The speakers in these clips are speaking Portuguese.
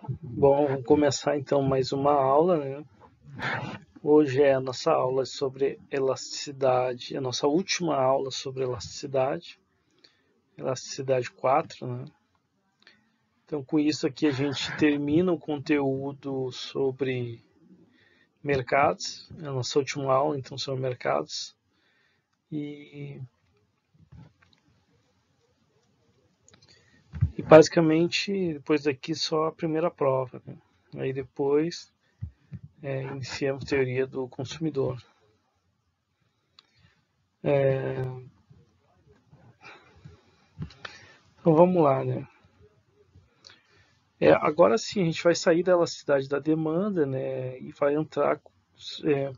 Bom, vamos começar então mais uma aula, né? Hoje é a nossa aula sobre elasticidade, a nossa última aula sobre elasticidade, elasticidade 4, né? Então, com isso aqui a gente termina o conteúdo sobre mercados, é a nossa última aula, então, sobre mercados. E basicamente, depois daqui só a primeira prova, né? Aí depois iniciamos a teoria do consumidor. Então vamos lá, né? Agora sim, a gente vai sair da elasticidade da demanda, né, e vai entrar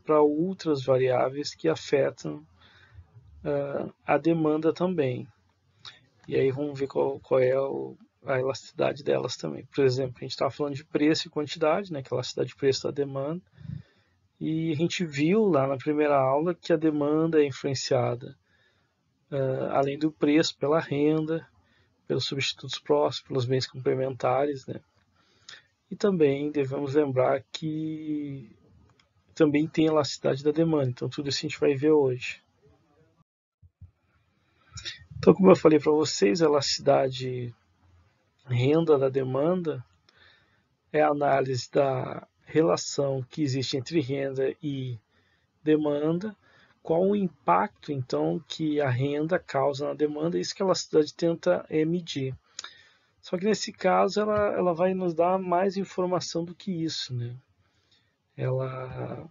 para outras variáveis que afetam a demanda também. E aí vamos ver qual é a elasticidade delas também. Por exemplo, a gente estava falando de preço e quantidade, né, que é a elasticidade de preço da demanda. E a gente viu lá na primeira aula que a demanda é influenciada, além do preço, pela renda, pelos substitutos próximos, pelos bens complementares, né? E também devemos lembrar que também tem elasticidade da demanda. Então, tudo isso a gente vai ver hoje. Então, como eu falei para vocês, a elasticidade renda da demanda é a análise da relação que existe entre renda e demanda, qual o impacto, então, que a renda causa na demanda, isso que a elasticidade tenta medir. Só que nesse caso ela vai nos dar mais informação do que isso, né? Ela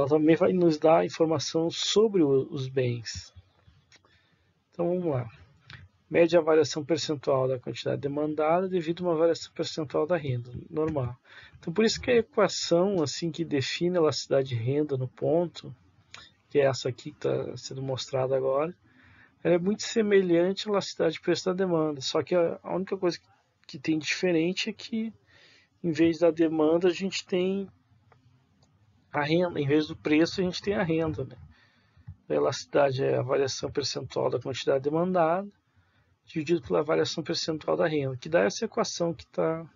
também vai nos dar informação sobre os bens. Então vamos lá. Mede a variação percentual da quantidade demandada devido a uma variação percentual da renda, normal. Então por isso que a equação assim que define a elasticidade de renda no ponto, que é essa aqui que está sendo mostrada agora, ela é muito semelhante à elasticidade de preço da demanda, só que a única coisa que tem diferente é que em vez da demanda a gente tem a renda, em vez do preço a gente tem a renda, né? A elasticidade é a variação percentual da quantidade demandada dividido pela variação percentual da renda, que dá essa equação que está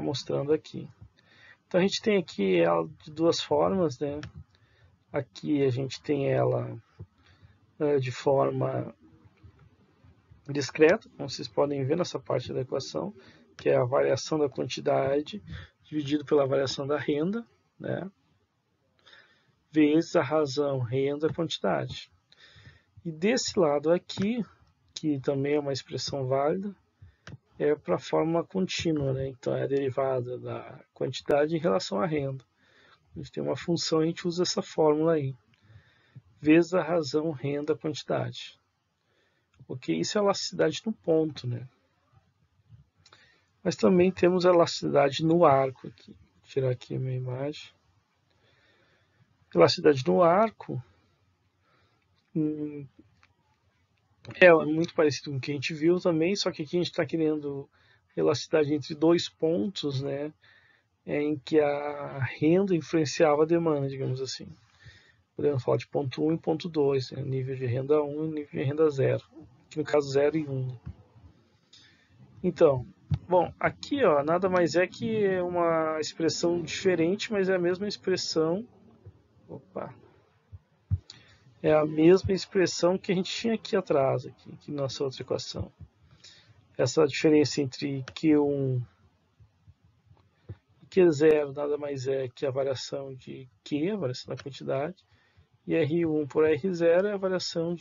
mostrando aqui. Então a gente tem aqui ela de duas formas, né? Aqui a gente tem ela de forma discreta, como vocês podem ver nessa parte da equação, que é a variação da quantidade dividido pela variação da renda, né? Vezes a razão renda quantidade. E desse lado aqui, que também é uma expressão válida, é para a fórmula contínua, né? Então é a derivada da quantidade em relação à renda. A gente tem uma função e a gente usa essa fórmula aí. Vezes a razão renda quantidade. Ok? Isso é a elasticidade no ponto, né? Mas também temos a elasticidade no arco. Aqui. Vou tirar aqui a minha imagem. Elasticidade no arco é muito parecido com o que a gente viu também, só que aqui a gente está querendo elasticidade entre dois pontos, né? Em que a renda influenciava a demanda, digamos assim. Podemos falar de ponto 1 e ponto 2, né? Nível de renda 1 e nível de renda 0. Aqui no caso 0 e 1. Então, bom, aqui ó, nada mais é que uma expressão diferente, mas é a mesma expressão. Opa! É a mesma expressão que a gente tinha aqui atrás, aqui nossa outra equação. Essa diferença entre Q1 e Q0 nada mais é que a variação de Q, a variação da quantidade, e R1 por R0 é a variação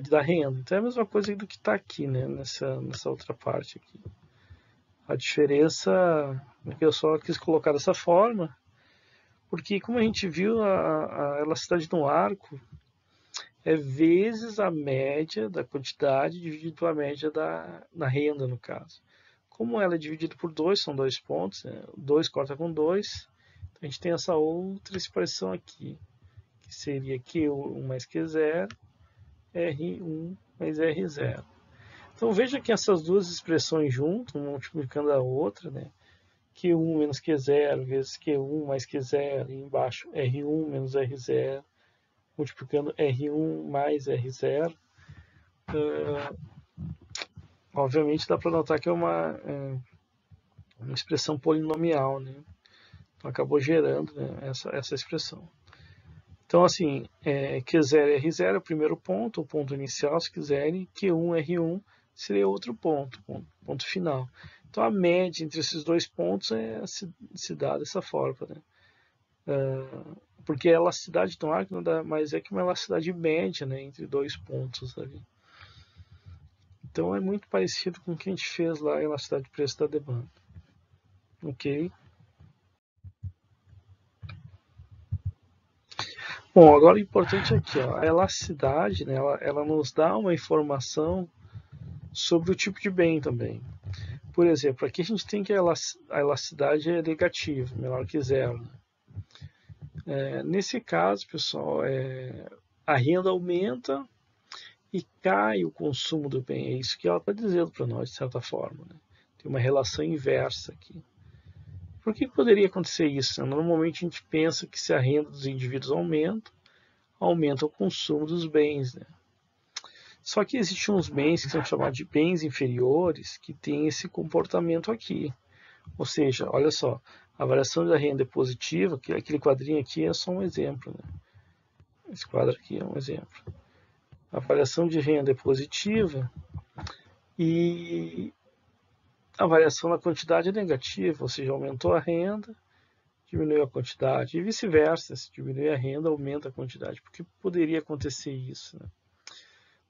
da renda. Então é a mesma coisa do que está aqui, né, nessa outra parte aqui. A diferença, eu só quis colocar dessa forma, porque como a gente viu, a elasticidade no arco é vezes a média da quantidade dividido pela média da renda, no caso. Como ela é dividida por 2, são dois pontos, né? 2 corta com 2, então a gente tem essa outra expressão aqui, que seria Q1 mais Q0, R1 mais R0. Então veja que essas duas expressões juntas, uma multiplicando a outra, né? Q1 menos Q0 vezes Q1 mais Q0, e embaixo R1 menos R0, multiplicando R1 mais R0, obviamente dá para notar que é uma expressão polinomial, né? Então acabou gerando, né, essa expressão. Então, assim, Q0 e R0 é o primeiro ponto, o ponto inicial, se quiserem, Q1 e R1 seria outro ponto final. Então, a média entre esses dois pontos se dá dessa forma, né? Porque a elasticidade do arco nada mais é que uma elasticidade média, né, entre dois pontos ali. Então, é muito parecido com o que a gente fez lá em elasticidade de preço da demanda. Ok? Bom, agora o importante é aqui, ó, a elasticidade, né, ela nos dá uma informação sobre o tipo de bem também. Por exemplo, aqui a gente tem que a elasticidade é negativa, menor que zero. Nesse caso, pessoal, a renda aumenta e cai o consumo do bem. É isso que ela está dizendo para nós, de certa forma. Né? Tem uma relação inversa aqui. Por que poderia acontecer isso? Normalmente a gente pensa que se a renda dos indivíduos aumenta o consumo dos bens. Né? Só que existem uns bens que são chamados de bens inferiores que têm esse comportamento aqui. Ou seja, olha só, a variação da renda é positiva, que aquele quadrinho aqui é só um exemplo. Né? Esse quadro aqui é um exemplo. A variação de renda é positiva e a variação na quantidade é negativa, ou seja, aumentou a renda, diminuiu a quantidade, e vice-versa, se diminuir a renda, aumenta a quantidade. Por que poderia acontecer isso? Né?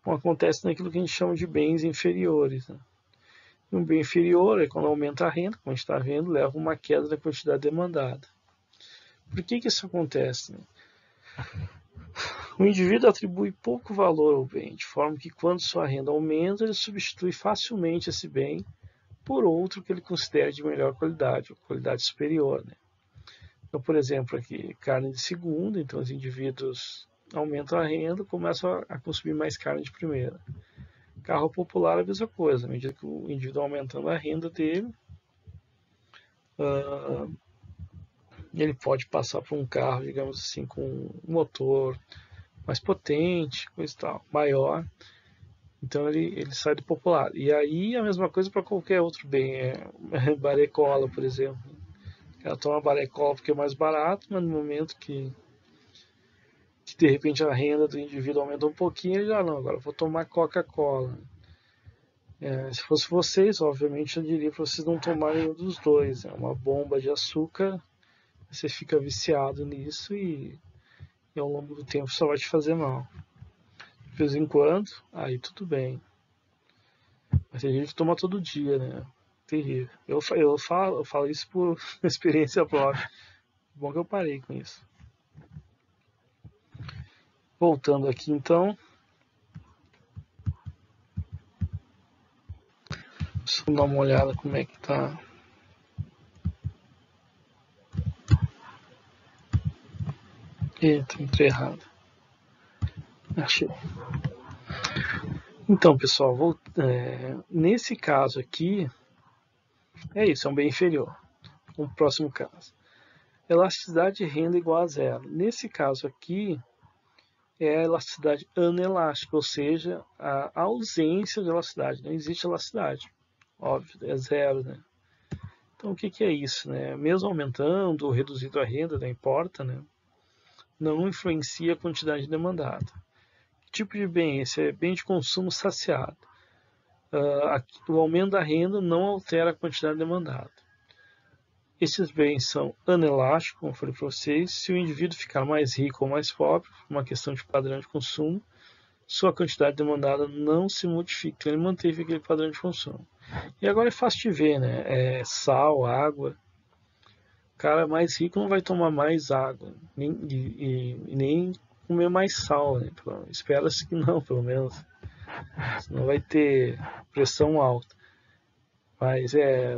Bom, acontece naquilo que a gente chama de bens inferiores. Né? Um bem inferior é quando aumenta a renda, como a gente está vendo, leva uma queda da quantidade demandada. Por que isso acontece? Né? O indivíduo atribui pouco valor ao bem, de forma que quando sua renda aumenta, ele substitui facilmente esse bem por outro que ele considere de melhor qualidade, ou qualidade superior. Né? Então, por exemplo, aqui, carne de segunda, então os indivíduos aumentam a renda, começam a consumir mais carne de primeira. Carro popular é a mesma coisa, à medida que o indivíduo aumentando a renda dele, ele pode passar por um carro, digamos assim, com um motor mais potente, coisa e tal, maior. Então ele sai do popular. E aí a mesma coisa para qualquer outro bem. Barecola, por exemplo. Ela toma barecola porque é mais barato, mas no momento que de repente a renda do indivíduo aumenta um pouquinho, ele já não, agora eu vou tomar Coca-Cola. Se fosse vocês, obviamente eu diria para vocês não tomarem nenhum dos dois. É uma bomba de açúcar, você fica viciado nisso e ao longo do tempo só vai te fazer mal. De vez em quando, aí tudo bem. Mas tem gente que toma todo dia, né? Terrível. Eu falo isso por experiência própria. Bom que eu parei com isso. Voltando aqui então. Deixa eu dar uma olhada como é que tá. Eita, entrei errado. Achei. Então, pessoal, nesse caso aqui, é isso, é um bem inferior. O próximo caso. Elasticidade de renda igual a zero. Nesse caso aqui, é a elasticidade anelástica, ou seja, a ausência de elasticidade. Não existe elasticidade. Óbvio, é zero, né? Então, o que é isso? Né? Mesmo aumentando ou reduzindo a renda, não importa, né? Não influencia a quantidade demandada. Que tipo de bem? Esse é bem de consumo saciado. O aumento da renda não altera a quantidade demandada. Esses bens são anelásticos, como eu falei para vocês. Se o indivíduo ficar mais rico ou mais pobre, uma questão de padrão de consumo, sua quantidade demandada não se modifica. Então, ele manteve aquele padrão de consumo. E agora é fácil de ver, né? Sal, água. O cara mais rico não vai tomar mais água, nem comer mais sal, né? Espera-se que não, pelo menos. Senão vai ter pressão alta. Mas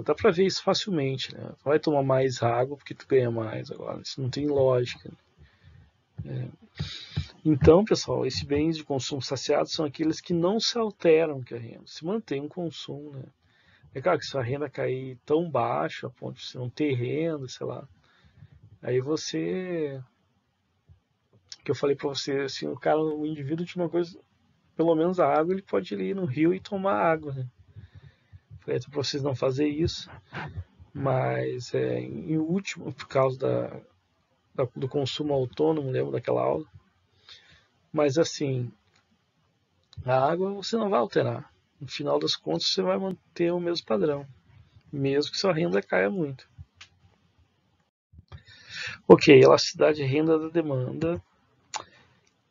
dá pra ver isso facilmente, né? Tu vai tomar mais água porque tu ganha mais agora. Isso não tem lógica. Então, pessoal, esses bens de consumo saciado são aqueles que não se alteram com a renda. Se mantém um consumo, né? É claro que se a renda cair tão baixo, a ponto de você não ter renda, sei lá. Aí você... Que eu falei pra você, assim, o indivíduo tinha uma coisa... Pelo menos a água, ele pode ir no rio e tomar água, né? Falei para vocês não fazer isso, mas em último, por causa do consumo autônomo, lembra daquela aula? Mas assim, a água você não vai alterar. No final das contas, você vai manter o mesmo padrão, mesmo que sua renda caia muito. Ok, elasticidade renda da demanda.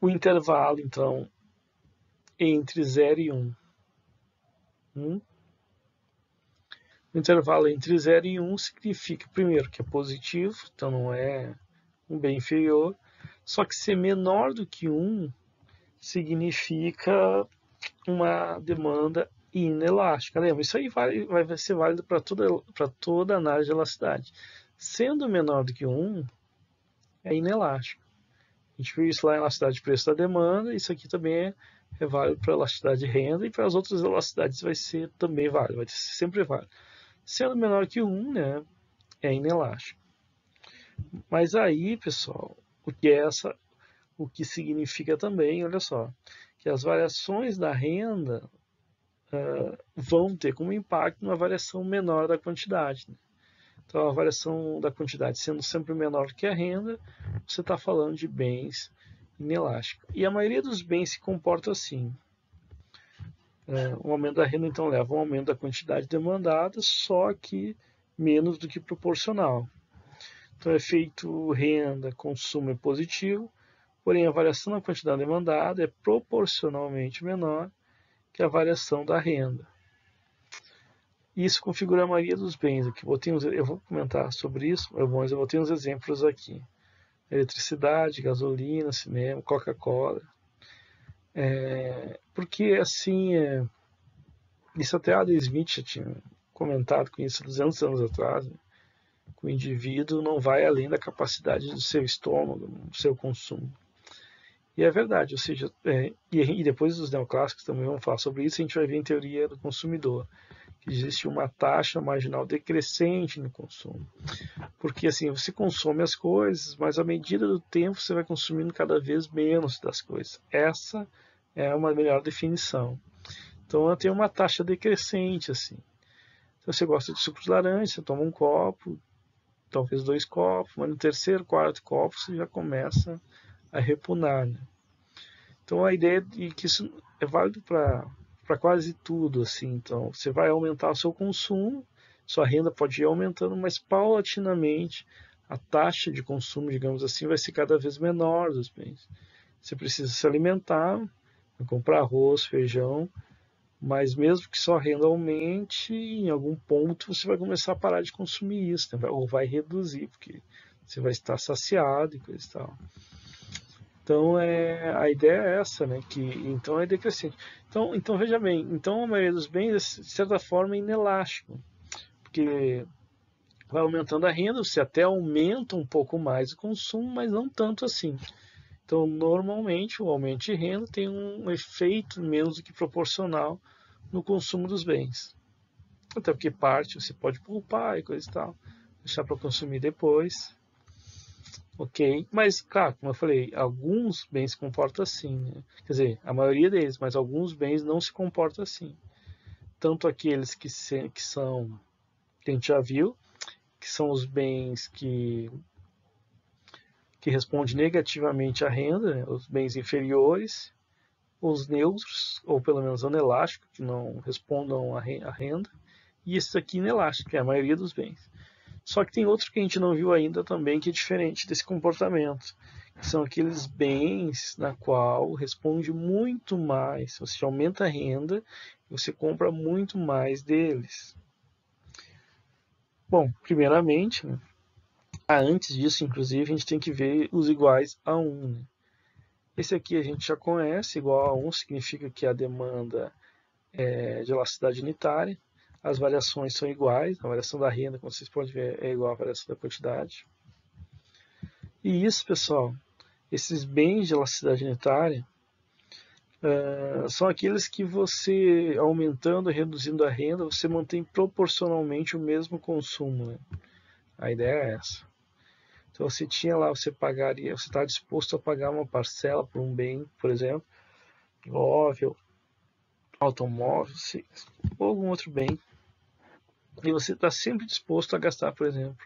O intervalo, então, entre 0 e 1. O intervalo entre 0 e 1 significa, primeiro, que é positivo, então não é um bem inferior, só que ser menor do que 1 significa uma demanda inelástica. Lembra? Isso aí vai ser válido para toda análise de elasticidade. Sendo menor do que 1, é inelástico. A gente viu isso lá em elasticidade de preço da demanda, isso aqui também é válido para elasticidade de renda, e para as outras elasticidades vai ser também válido, vai ser sempre válido. Sendo menor que 1, né, é inelástico. Mas aí, pessoal, o que significa também, olha só, que as variações da renda vão ter como impacto uma variação menor da quantidade. Né? Então, a variação da quantidade sendo sempre menor que a renda, você está falando de bens inelásticos. E a maioria dos bens se comporta assim. O aumento da renda, então, leva a um aumento da quantidade demandada, só que menos do que proporcional. Então, o efeito renda, consumo é positivo, porém a variação na quantidade demandada é proporcionalmente menor que a variação da renda. Isso configura a maioria dos bens. Aqui eu vou comentar sobre isso, mas eu vou ter uns exemplos aqui. Eletricidade, gasolina, cinema, Coca-Cola. Porque assim, isso até Adam Smith já tinha comentado com isso 200 anos atrás, né? O indivíduo não vai além da capacidade do seu estômago, do seu consumo. E é verdade, ou seja, e depois os neoclássicos também vão falar sobre isso, a gente vai ver em teoria do consumidor, que existe uma taxa marginal decrescente no consumo. Porque assim, você consome as coisas, mas à medida do tempo você vai consumindo cada vez menos das coisas. Essa é uma melhor definição. Então ela tem uma taxa decrescente, assim. Se você gosta de suco de laranja, você toma um copo, talvez 2 copos, mas no terceiro, quarto copo você já começa a repunar. Né? Então a ideia de que isso é válido para quase tudo, assim. Então você vai aumentar o seu consumo, sua renda pode ir aumentando, mas paulatinamente a taxa de consumo, digamos assim, vai ser cada vez menor dos bens. Você precisa se alimentar, comprar arroz, feijão, mas mesmo que sua renda aumente, em algum ponto você vai começar a parar de consumir isso, né? Ou vai reduzir, porque você vai estar saciado e coisa e tal. Então a ideia é essa, né? Que então é decrescente. Então veja bem, então a maioria dos bens de certa forma é inelástico, porque vai aumentando a renda, você até aumenta um pouco mais o consumo, mas não tanto assim. Então normalmente o aumento de renda tem um efeito menos do que proporcional no consumo dos bens. Até porque parte você pode poupar e coisa e tal, deixar para consumir depois. Ok, mas claro, como eu falei, alguns bens se comportam assim, né? Quer dizer, a maioria deles, mas alguns bens não se comportam assim. Tanto aqueles que são, que a gente já viu, que são os bens que respondem negativamente à renda, né? Os bens inferiores, os neutros, ou pelo menos anelásticos, que não respondam à renda, e esses aqui inelásticos, que é a maioria dos bens. Só que tem outro que a gente não viu ainda também, que é diferente desse comportamento. Que são aqueles bens na qual responde muito mais. Você aumenta a renda e você compra muito mais deles. Bom, primeiramente, né, antes disso, inclusive, a gente tem que ver os iguais a 1. Né? Esse aqui a gente já conhece, igual a 1 significa que a demanda é de elasticidade unitária. As variações são iguais, a variação da renda, como vocês podem ver, é igual à variação da quantidade. E isso, pessoal, esses bens de elasticidade unitária são aqueles que você, aumentando e reduzindo a renda, você mantém proporcionalmente o mesmo consumo. Né? A ideia é essa. Então você tinha lá, você está disposto a pagar uma parcela por um bem, por exemplo, imóvel, automóvel, ou algum outro bem. e você está sempre disposto a gastar, por exemplo,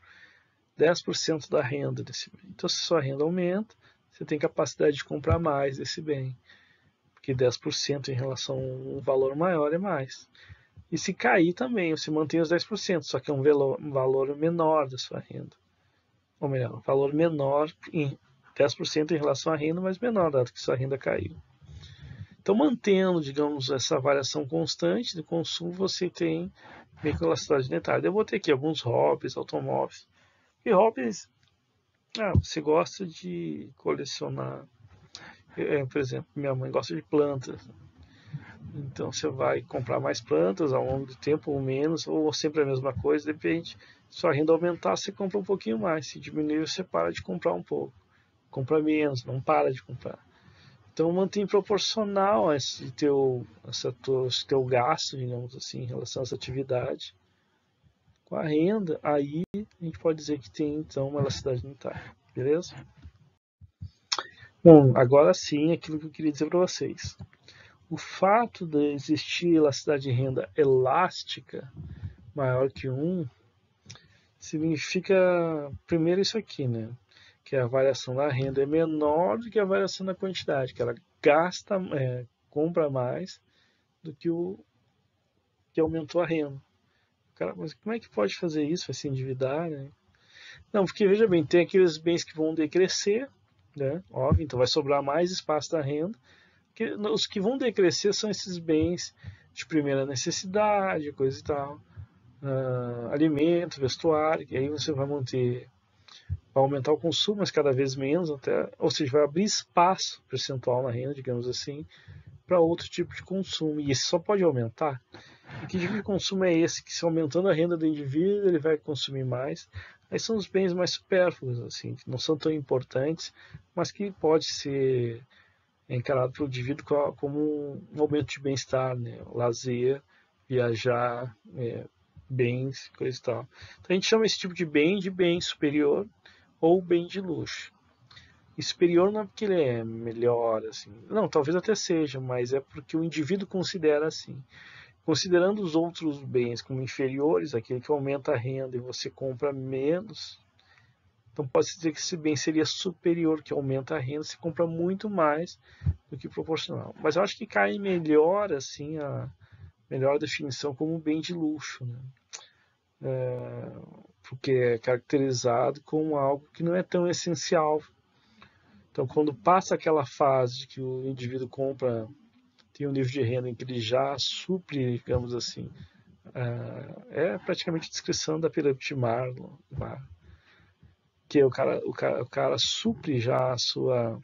10% da renda desse bem. Então, se sua renda aumenta, você tem capacidade de comprar mais desse bem, porque 10% em relação a um valor maior é mais. E se cair também, você mantém os 10%, só que é um valor menor da sua renda. Ou melhor, um valor menor, em 10% em relação à renda, mas menor, dado que sua renda caiu. Então, mantendo, digamos, essa variação constante de consumo, você tem meio que elasticidade netária. Eu vou ter aqui alguns hobbies, automóveis. E hobbies, você gosta de colecionar. Por exemplo, minha mãe gosta de plantas. Então você vai comprar mais plantas ao longo do tempo, ou menos, ou sempre a mesma coisa, depende. Se a renda aumentar, você compra um pouquinho mais. Se diminuir, você para de comprar um pouco. Compra menos, não para de comprar. Então mantém proporcional esse teu gasto, digamos assim, em relação a essa atividade com a renda. Aí a gente pode dizer que tem então uma elasticidade unitária, beleza? Bom, agora sim, aquilo que eu queria dizer para vocês. O fato de existir elasticidade de renda elástica maior que 1 significa, primeiro, isso aqui, né? Que a variação da renda é menor do que a variação da quantidade, que ela compra mais do que o que aumentou a renda. Cara, mas como é que pode fazer isso? Vai se endividar, né? Não, porque veja bem, tem aqueles bens que vão decrescer, né? Óbvio, então vai sobrar mais espaço da renda. Os que vão decrescer são esses bens de primeira necessidade, coisa e tal. Alimento, vestuário, que aí você vai manter, vai aumentar o consumo, mas cada vez menos, até, ou seja, vai abrir espaço percentual na renda, digamos assim, para outro tipo de consumo. E isso só pode aumentar. E que tipo de consumo é esse? Que se aumentando a renda do indivíduo, ele vai consumir mais. Aí são os bens mais supérfluos, assim, que não são tão importantes, mas que pode ser encarado pelo indivíduo como um aumento de bem-estar, né? Lazer, viajar, bens, coisa e tal. Então a gente chama esse tipo de bem superior ou bem de luxo. E superior não é porque ele é melhor, assim. Não, talvez até seja, mas é porque o indivíduo considera assim. Considerando os outros bens como inferiores, aquele que aumenta a renda e você compra menos, então pode-se dizer que esse bem seria superior, que aumenta a renda, você compra muito mais do que proporcional. Mas eu acho que cai melhor, assim, a melhor definição como um bem de luxo, né? Porque é caracterizado como algo que não é tão essencial. Então, quando passa aquela fase de que o indivíduo compra, tem um nível de renda em que ele já supre, digamos assim, é praticamente a descrição da pirâmide de Maslow, que o cara supre já a sua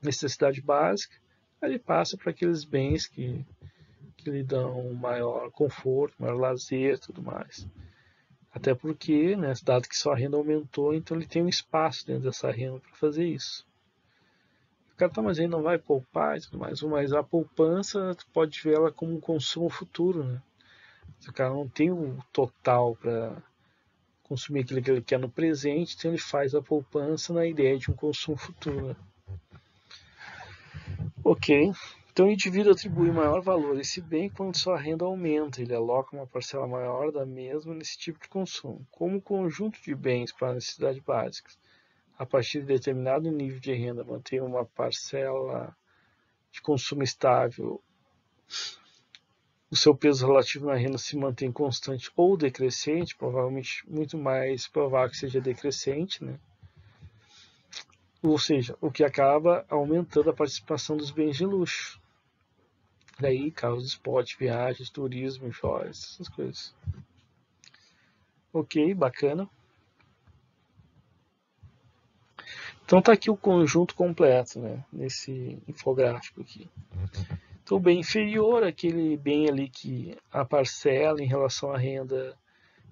necessidade básica, aí ele passa para aqueles bens que lhe dão maior conforto, maior lazer e tudo mais. Até porque, né, dado que sua renda aumentou, então ele tem um espaço dentro dessa renda para fazer isso. O cara tá, mas ele não vai poupar e tudo mais, mas a poupança, tu pode ver ela como um consumo futuro, né? Se o cara não tem o total para consumir aquilo que ele quer no presente, então ele faz a poupança na ideia de um consumo futuro, né? Ok, então o indivíduo atribui maior valor a esse bem quando sua renda aumenta, ele aloca uma parcela maior da mesma nesse tipo de consumo. Como o conjunto de bens para necessidades básicas, a partir de determinado nível de renda, mantém uma parcela de consumo estável, o seu peso relativo na renda se mantém constante ou decrescente, provavelmente muito mais provável que seja decrescente, né? Ou seja, o que acaba aumentando a participação dos bens de luxo. Daí, carros de esporte, viagens, turismo, joias, essas coisas. Ok, bacana. Então tá aqui o conjunto completo, né? Nesse infográfico aqui. Então, o bem inferior, aquele bem ali que a parcela em relação à renda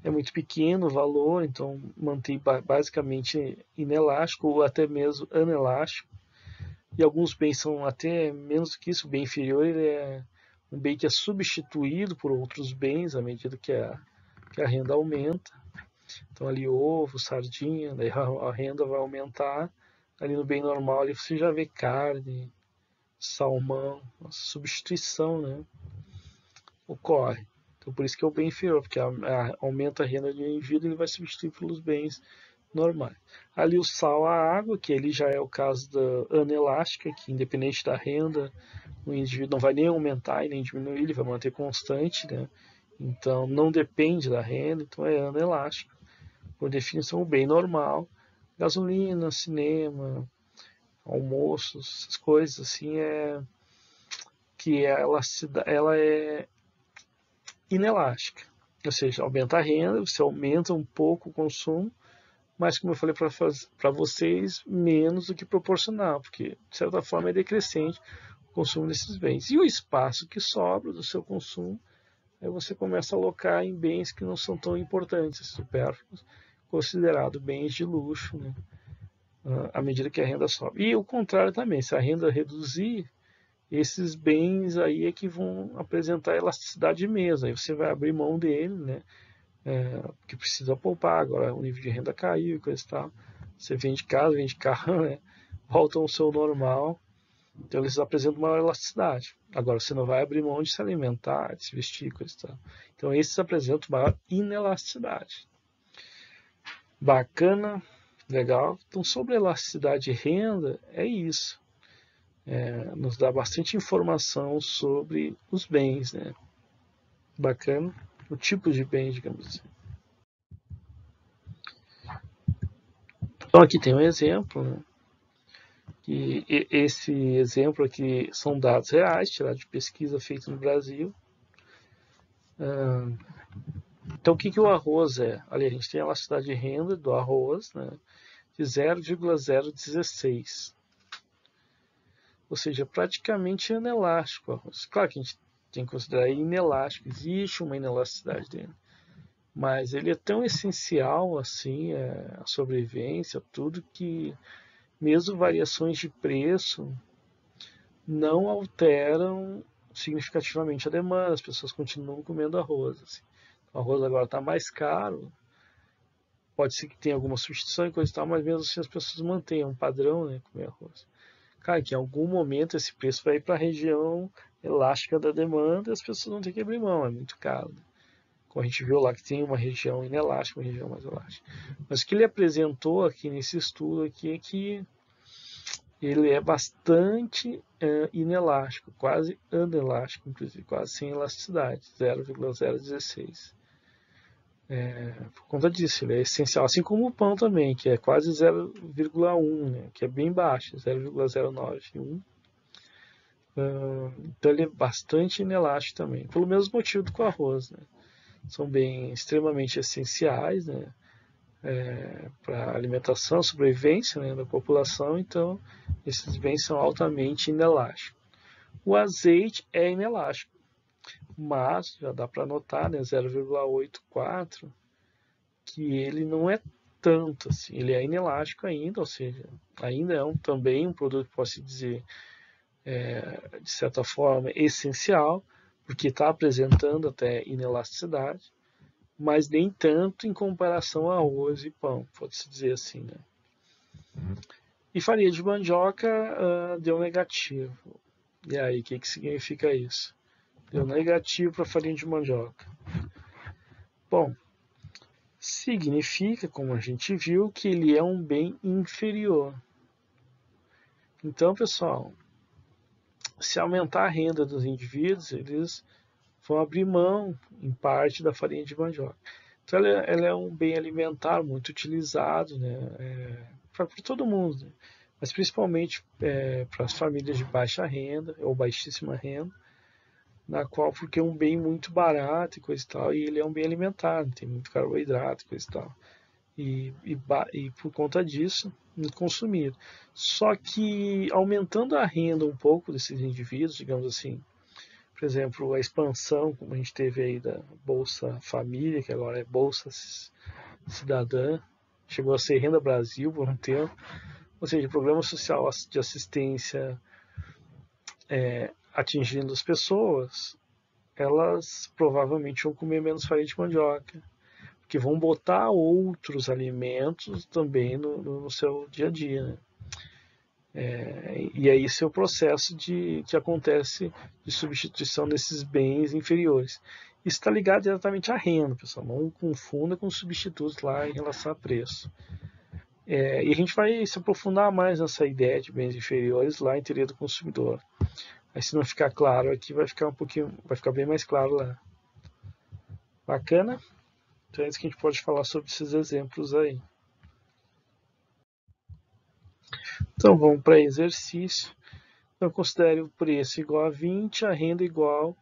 é muito pequeno o valor, então mantém basicamente inelástico ou até mesmo anelástico. E alguns bens são até menos do que isso. O bem inferior ele é um bem que é substituído por outros bens à medida que a renda aumenta. Então ali ovo, sardinha, daí a renda vai aumentar. Ali no bem normal ali você já vê carne, salmão, a substituição, né, ocorre. Então, por isso que é o bem inferior, porque aumenta a renda do indivíduo, ele vai substituir pelos bens normais. Ali o sal, a água, que ele já é o caso da anelástica, que independente da renda, o indivíduo não vai nem aumentar e nem diminuir, ele vai manter constante, né? Então não depende da renda, então é anelástico. Por definição, o bem normal. Gasolina, cinema, almoços, essas coisas assim, que ela é inelástica. Ou seja, aumenta a renda, você aumenta um pouco o consumo, mas como eu falei para vocês, menos do que proporcional, porque de certa forma é decrescente o consumo desses bens. E o espaço que sobra do seu consumo, aí você começa a alocar em bens que não são tão importantes, supérfluos, considerado bens de luxo, né? À medida que a renda sobe. E o contrário também, se a renda reduzir, esses bens aí é que vão apresentar elasticidade mesmo, aí você vai abrir mão dele, né? Que precisa poupar, agora o nível de renda caiu e coisa e tal. Você vende casa, vende carro, né? Voltam ao seu normal, então eles apresentam maior elasticidade. Agora você não vai abrir mão de se alimentar, de se vestir, coisa e tal. Então esses apresentam maior inelasticidade. Bacana, legal. Então sobre elasticidade e renda, é isso. Nos dá bastante informação sobre os bens, né? Bacana. O tipo de bem, digamos assim. Então aqui tem um exemplo, né? Que esse exemplo aqui são dados reais, tirados de pesquisa feita no Brasil. Então o que o arroz é? Ali a gente tem a elasticidade de renda do arroz, né? De 0,016. Ou seja, praticamente inelástico o arroz. Claro que a gente tem que considerar inelástico, existe uma inelasticidade dele. Mas ele é tão essencial assim, a sobrevivência, tudo, que mesmo variações de preço não alteram significativamente a demanda, as pessoas continuam comendo arroz. Assim. O arroz agora está mais caro, pode ser que tenha alguma substituição e coisa e tal, mas mesmo assim as pessoas mantêm um padrão, né, comer arroz. Cara, que em algum momento esse preço vai ir para a região elástica da demanda e as pessoas vão ter que abrir mão, é muito caro. Né? Como a gente viu lá que tem uma região inelástica, uma região mais elástica. Mas o que ele apresentou aqui nesse estudo aqui é que ele é bastante inelástico, quase anelástico, inclusive, quase sem elasticidade, 0,016. Por conta disso, ele é essencial, assim como o pão também, que é quase 0,1, né, que é bem baixo, 0,091. Então ele é bastante inelástico também, pelo mesmo motivo do que o arroz, né? São bem extremamente essenciais, né, para alimentação, sobrevivência, né, da população, então esses bens são altamente inelásticos. O azeite é inelástico, mas já dá para notar, né, 0,84, que ele não é tanto assim, ele é inelástico ainda, ou seja, ainda é também um produto que posso dizer, de certa forma, essencial, porque está apresentando até inelasticidade, mas nem tanto em comparação a arroz e pão, pode-se dizer assim, né? E farinha de mandioca deu negativo. E aí, o que significa isso? Deu negativo para farinha de mandioca. Bom, significa, como a gente viu, que ele é um bem inferior. Então, pessoal, se aumentar a renda dos indivíduos, eles vão abrir mão, em parte, da farinha de mandioca. Então, ela é um bem alimentar muito utilizado, né, para todo mundo, né? Mas principalmente para as famílias de baixa renda ou baixíssima renda, na qual, porque é um bem muito barato e coisa e tal, e ele é um bem alimentar, tem muito carboidrato e coisa e tal. E por conta disso, muito consumido. Só que aumentando a renda um pouco desses indivíduos, digamos assim, por exemplo, a expansão, como a gente teve aí da Bolsa Família, que agora é Bolsa Cidadã, chegou a ser Renda Brasil por um tempo, ou seja, programa social de assistência atingindo as pessoas, elas provavelmente vão comer menos farinha de mandioca, porque vão botar outros alimentos também no seu dia a dia. Né? E aí esse é o processo que acontece de substituição desses bens inferiores. Isso está ligado diretamente à renda, pessoal. Não confunda com substitutos lá em relação a preço. E a gente vai se aprofundar mais nessa ideia de bens inferiores lá em teoria do consumidor. Aí se não ficar claro aqui, vai ficar bem mais claro lá. Bacana? Então é isso que a gente pode falar sobre esses exemplos aí. Então vamos para exercício. Então considere o preço igual a 20, a renda igual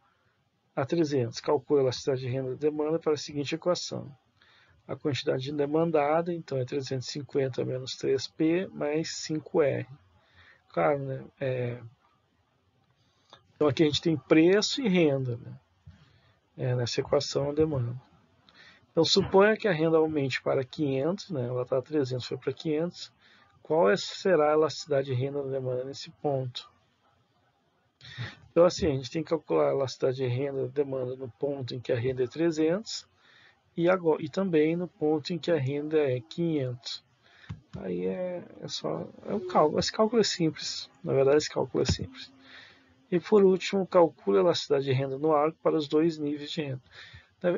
a 300. Calcule a elasticidade de renda e demanda para a seguinte equação. A quantidade demandada, então, é 350 menos 3P mais 5R. Claro, né? Então aqui a gente tem preço e renda, né? Nessa equação a demanda. Então suponha que a renda aumente para 500, né? Ela está 300, foi para 500. Qual será a elasticidade de renda da demanda nesse ponto? Então assim, a gente tem que calcular a elasticidade de renda da demanda no ponto em que a renda é 300 e também no ponto em que a renda é 500. Aí é um cálculo. Esse cálculo é simples. Na verdade, esse cálculo é simples. E por último, calcule a elasticidade de renda no arco para os dois níveis de renda.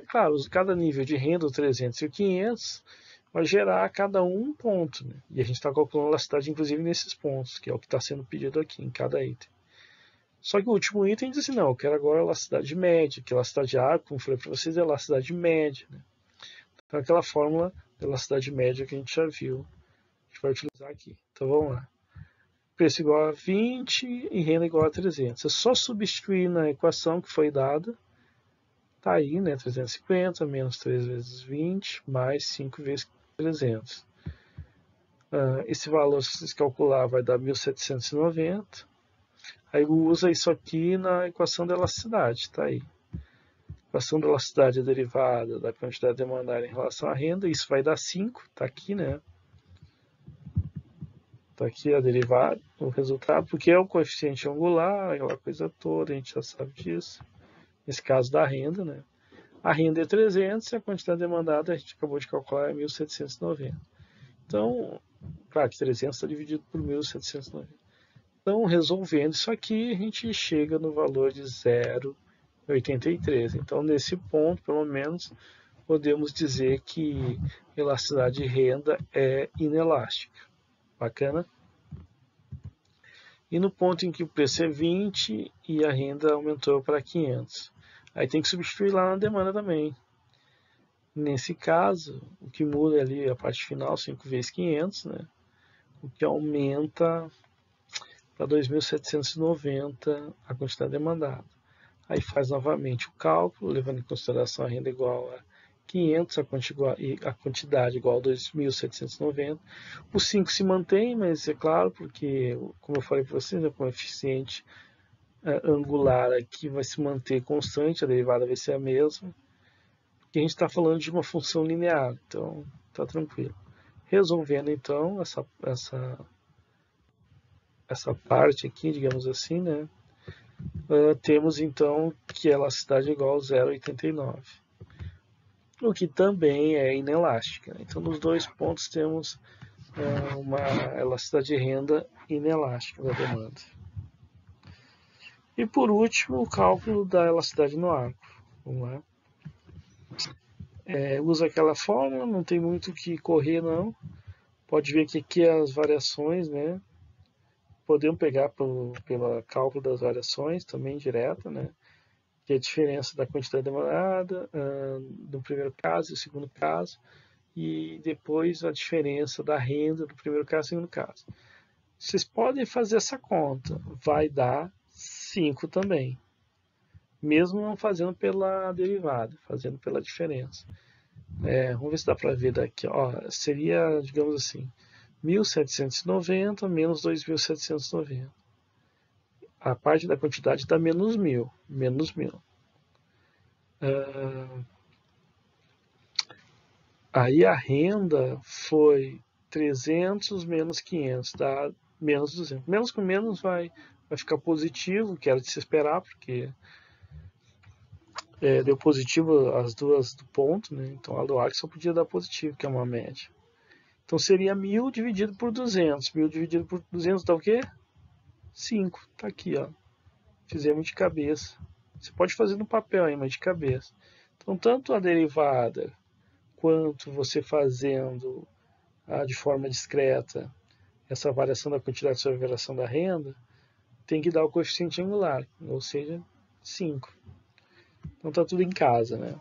Claro, cada nível de renda, o 300 e o 500, vai gerar cada um ponto. Né? E a gente está calculando a elasticidade, inclusive, nesses pontos, que é o que está sendo pedido aqui, em cada item. Só que o último item diz assim, não, eu quero agora a elasticidade média, que a elasticidade de arco, como eu falei para vocês, é a elasticidade média. Né? Então, aquela fórmula da elasticidade média que a gente já viu, a gente vai utilizar aqui. Então, vamos lá. Preço igual a 20 e renda igual a 300. É só substituir na equação que foi dada. Está aí, né? 350 menos 3 vezes 20 mais 5 vezes 300. Esse valor, se vocês calcular, vai dar 1.790. Aí usa isso aqui na equação da elasticidade, está aí. A equação da elasticidade é derivada da quantidade demandada em relação à renda. Isso vai dar 5, está aqui, né? Está aqui a derivada, o resultado, porque é o coeficiente angular, aquela coisa toda, a gente já sabe disso. Nesse caso da renda, né? A renda é 300 e a quantidade demandada, a gente acabou de calcular, é 1.790. Então, claro que 300 está dividido por 1.790. Então, resolvendo isso aqui, a gente chega no valor de 0,83. Então, nesse ponto, pelo menos, podemos dizer que a elasticidade de renda é inelástica. Bacana? E no ponto em que o preço é 20 e a renda aumentou para 500. Aí tem que substituir lá na demanda também. Nesse caso, o que muda é ali a parte final, 5 vezes 500, né? O que aumenta para 2.790 a quantidade demandada. Aí faz novamente o cálculo, levando em consideração a renda igual a 500 e a quantidade igual a 2.790. O 5 se mantém, mas é claro, porque, como eu falei para vocês, o coeficiente angular aqui vai se manter constante, a derivada vai ser a mesma. Porque a gente está falando de uma função linear, então está tranquilo. Resolvendo então essa parte aqui, digamos assim, né? Temos então que a elasticidade é igual a 0,89. O que também é inelástica. Então, nos dois pontos temos uma elasticidade de renda inelástica da demanda. E por último, o cálculo da elasticidade no arco. Vamos lá. Usa aquela fórmula, não tem muito o que correr não. Pode ver que aqui as variações, né? Podemos pegar pelo cálculo das variações também direta, né? Que é a diferença da quantidade demandada no primeiro caso e no segundo caso, e depois a diferença da renda do primeiro caso e segundo caso. Vocês podem fazer essa conta, vai dar 5 também, mesmo não fazendo pela derivada, fazendo pela diferença. Vamos ver se dá para ver daqui. Ó, seria, digamos assim, 1.790 menos 2.790. A parte da quantidade dá menos 1.000. Menos 1.000. Aí a renda foi 300 menos 500, dá menos 200. Menos com menos vai ficar positivo, que era de se esperar, porque deu positivo as duas do ponto, né? Então a do arco só podia dar positivo, que é uma média. Então seria 1.000 dividido por 200. 1.000 dividido por 200 dá o quê? 5. Tá aqui, ó. Fizemos de cabeça. Você pode fazer no papel aí, mas de cabeça. Então, tanto a derivada quanto você fazendo de forma discreta essa variação da quantidade sobre a variação da renda, tem que dar o coeficiente angular, ou seja, 5. Então está tudo em casa, né?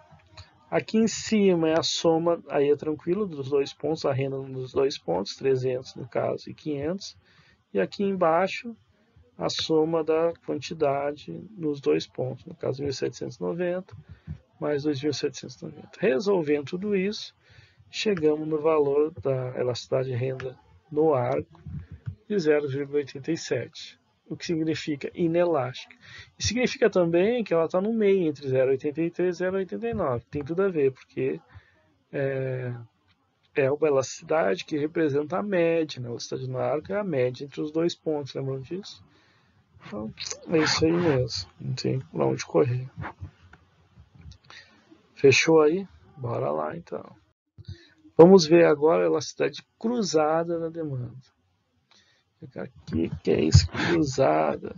Aqui em cima é a soma, aí é tranquilo, dos dois pontos, a renda nos dois pontos, 300 no caso e 500. E aqui embaixo a soma da quantidade nos dois pontos, no caso 1.790 mais 2.790. Resolvendo tudo isso, chegamos no valor da elasticidade de renda no arco de 0,87, o que significa inelástica. E significa também que ela está no meio entre 0,83 e 0,89. Tem tudo a ver, porque é uma elasticidade que representa a média, né? A elasticidade no arco é a média entre os dois pontos, lembram disso? Então, é isso aí mesmo, não tem pra onde correr. Fechou aí? Bora lá então. Vamos ver agora a elasticidade cruzada da demanda. O que é isso? Cruzada.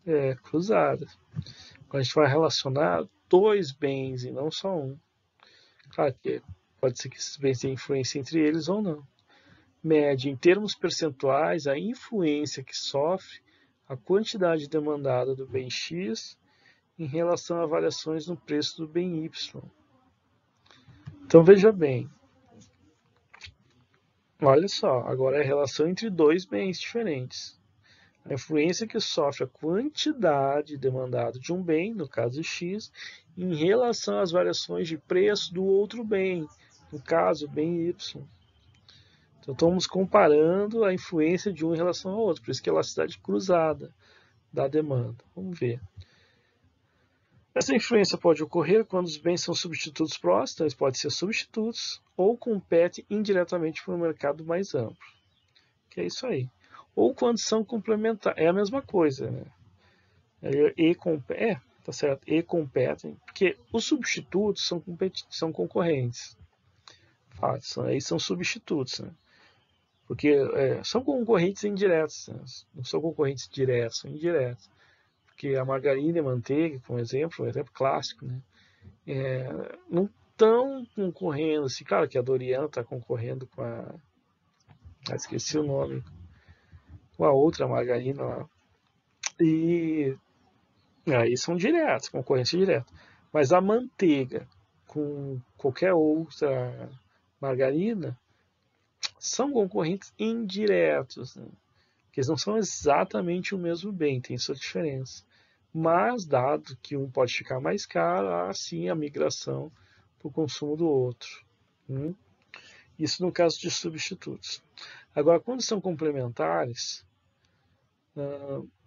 É, cruzada. Quando a gente vai relacionar dois bens e não só um. Claro que pode ser que esses bens tenham influência entre eles ou não. Mede em termos percentuais a influência que sofre a quantidade demandada do bem X em relação a variações no preço do bem Y. Então veja bem, olha só, agora é a relação entre dois bens diferentes. A influência que sofre a quantidade demandada de um bem, no caso X, em relação às variações de preço do outro bem, no caso bem Y. Então estamos comparando a influência de um em relação ao outro, por isso que é a elasticidade cruzada da demanda. Vamos ver. Essa influência pode ocorrer quando os bens são substitutos próximos, então eles podem ser substitutos, ou competem indiretamente por um mercado mais amplo. Que é isso aí. Ou quando são complementares. É a mesma coisa, né? Tá certo. E competem. Porque os substitutos são concorrentes. Aí são substitutos, né? Porque são concorrentes indiretos. Né? Não são concorrentes diretos, são indiretos. Porque a margarina e a manteiga, por exemplo, um exemplo clássico, né? Não estão concorrendo, assim, claro que a Doriana está concorrendo com esqueci o nome, com a outra margarina lá, e aí são diretos, concorrência direta, mas a manteiga com qualquer outra margarina são concorrentes indiretos, né? Porque eles não são exatamente o mesmo bem, tem sua diferença. Mas, dado que um pode ficar mais caro, há sim a migração para o consumo do outro. Isso no caso de substitutos. Agora, quando são complementares,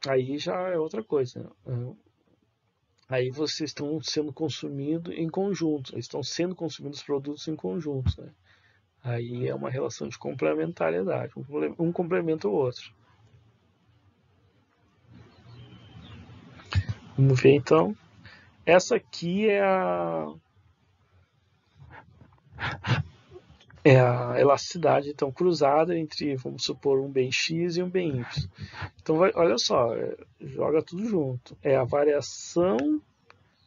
aí já é outra coisa. Aí vocês estão sendo consumidos em conjunto, estão sendo consumidos produtos em conjunto. Né? Aí é uma relação de complementariedade, um complementa o outro. Vamos ver então. Essa aqui é a elasticidade então cruzada entre, vamos supor, um bem X e um bem Y. Então, olha só, joga tudo junto. É a variação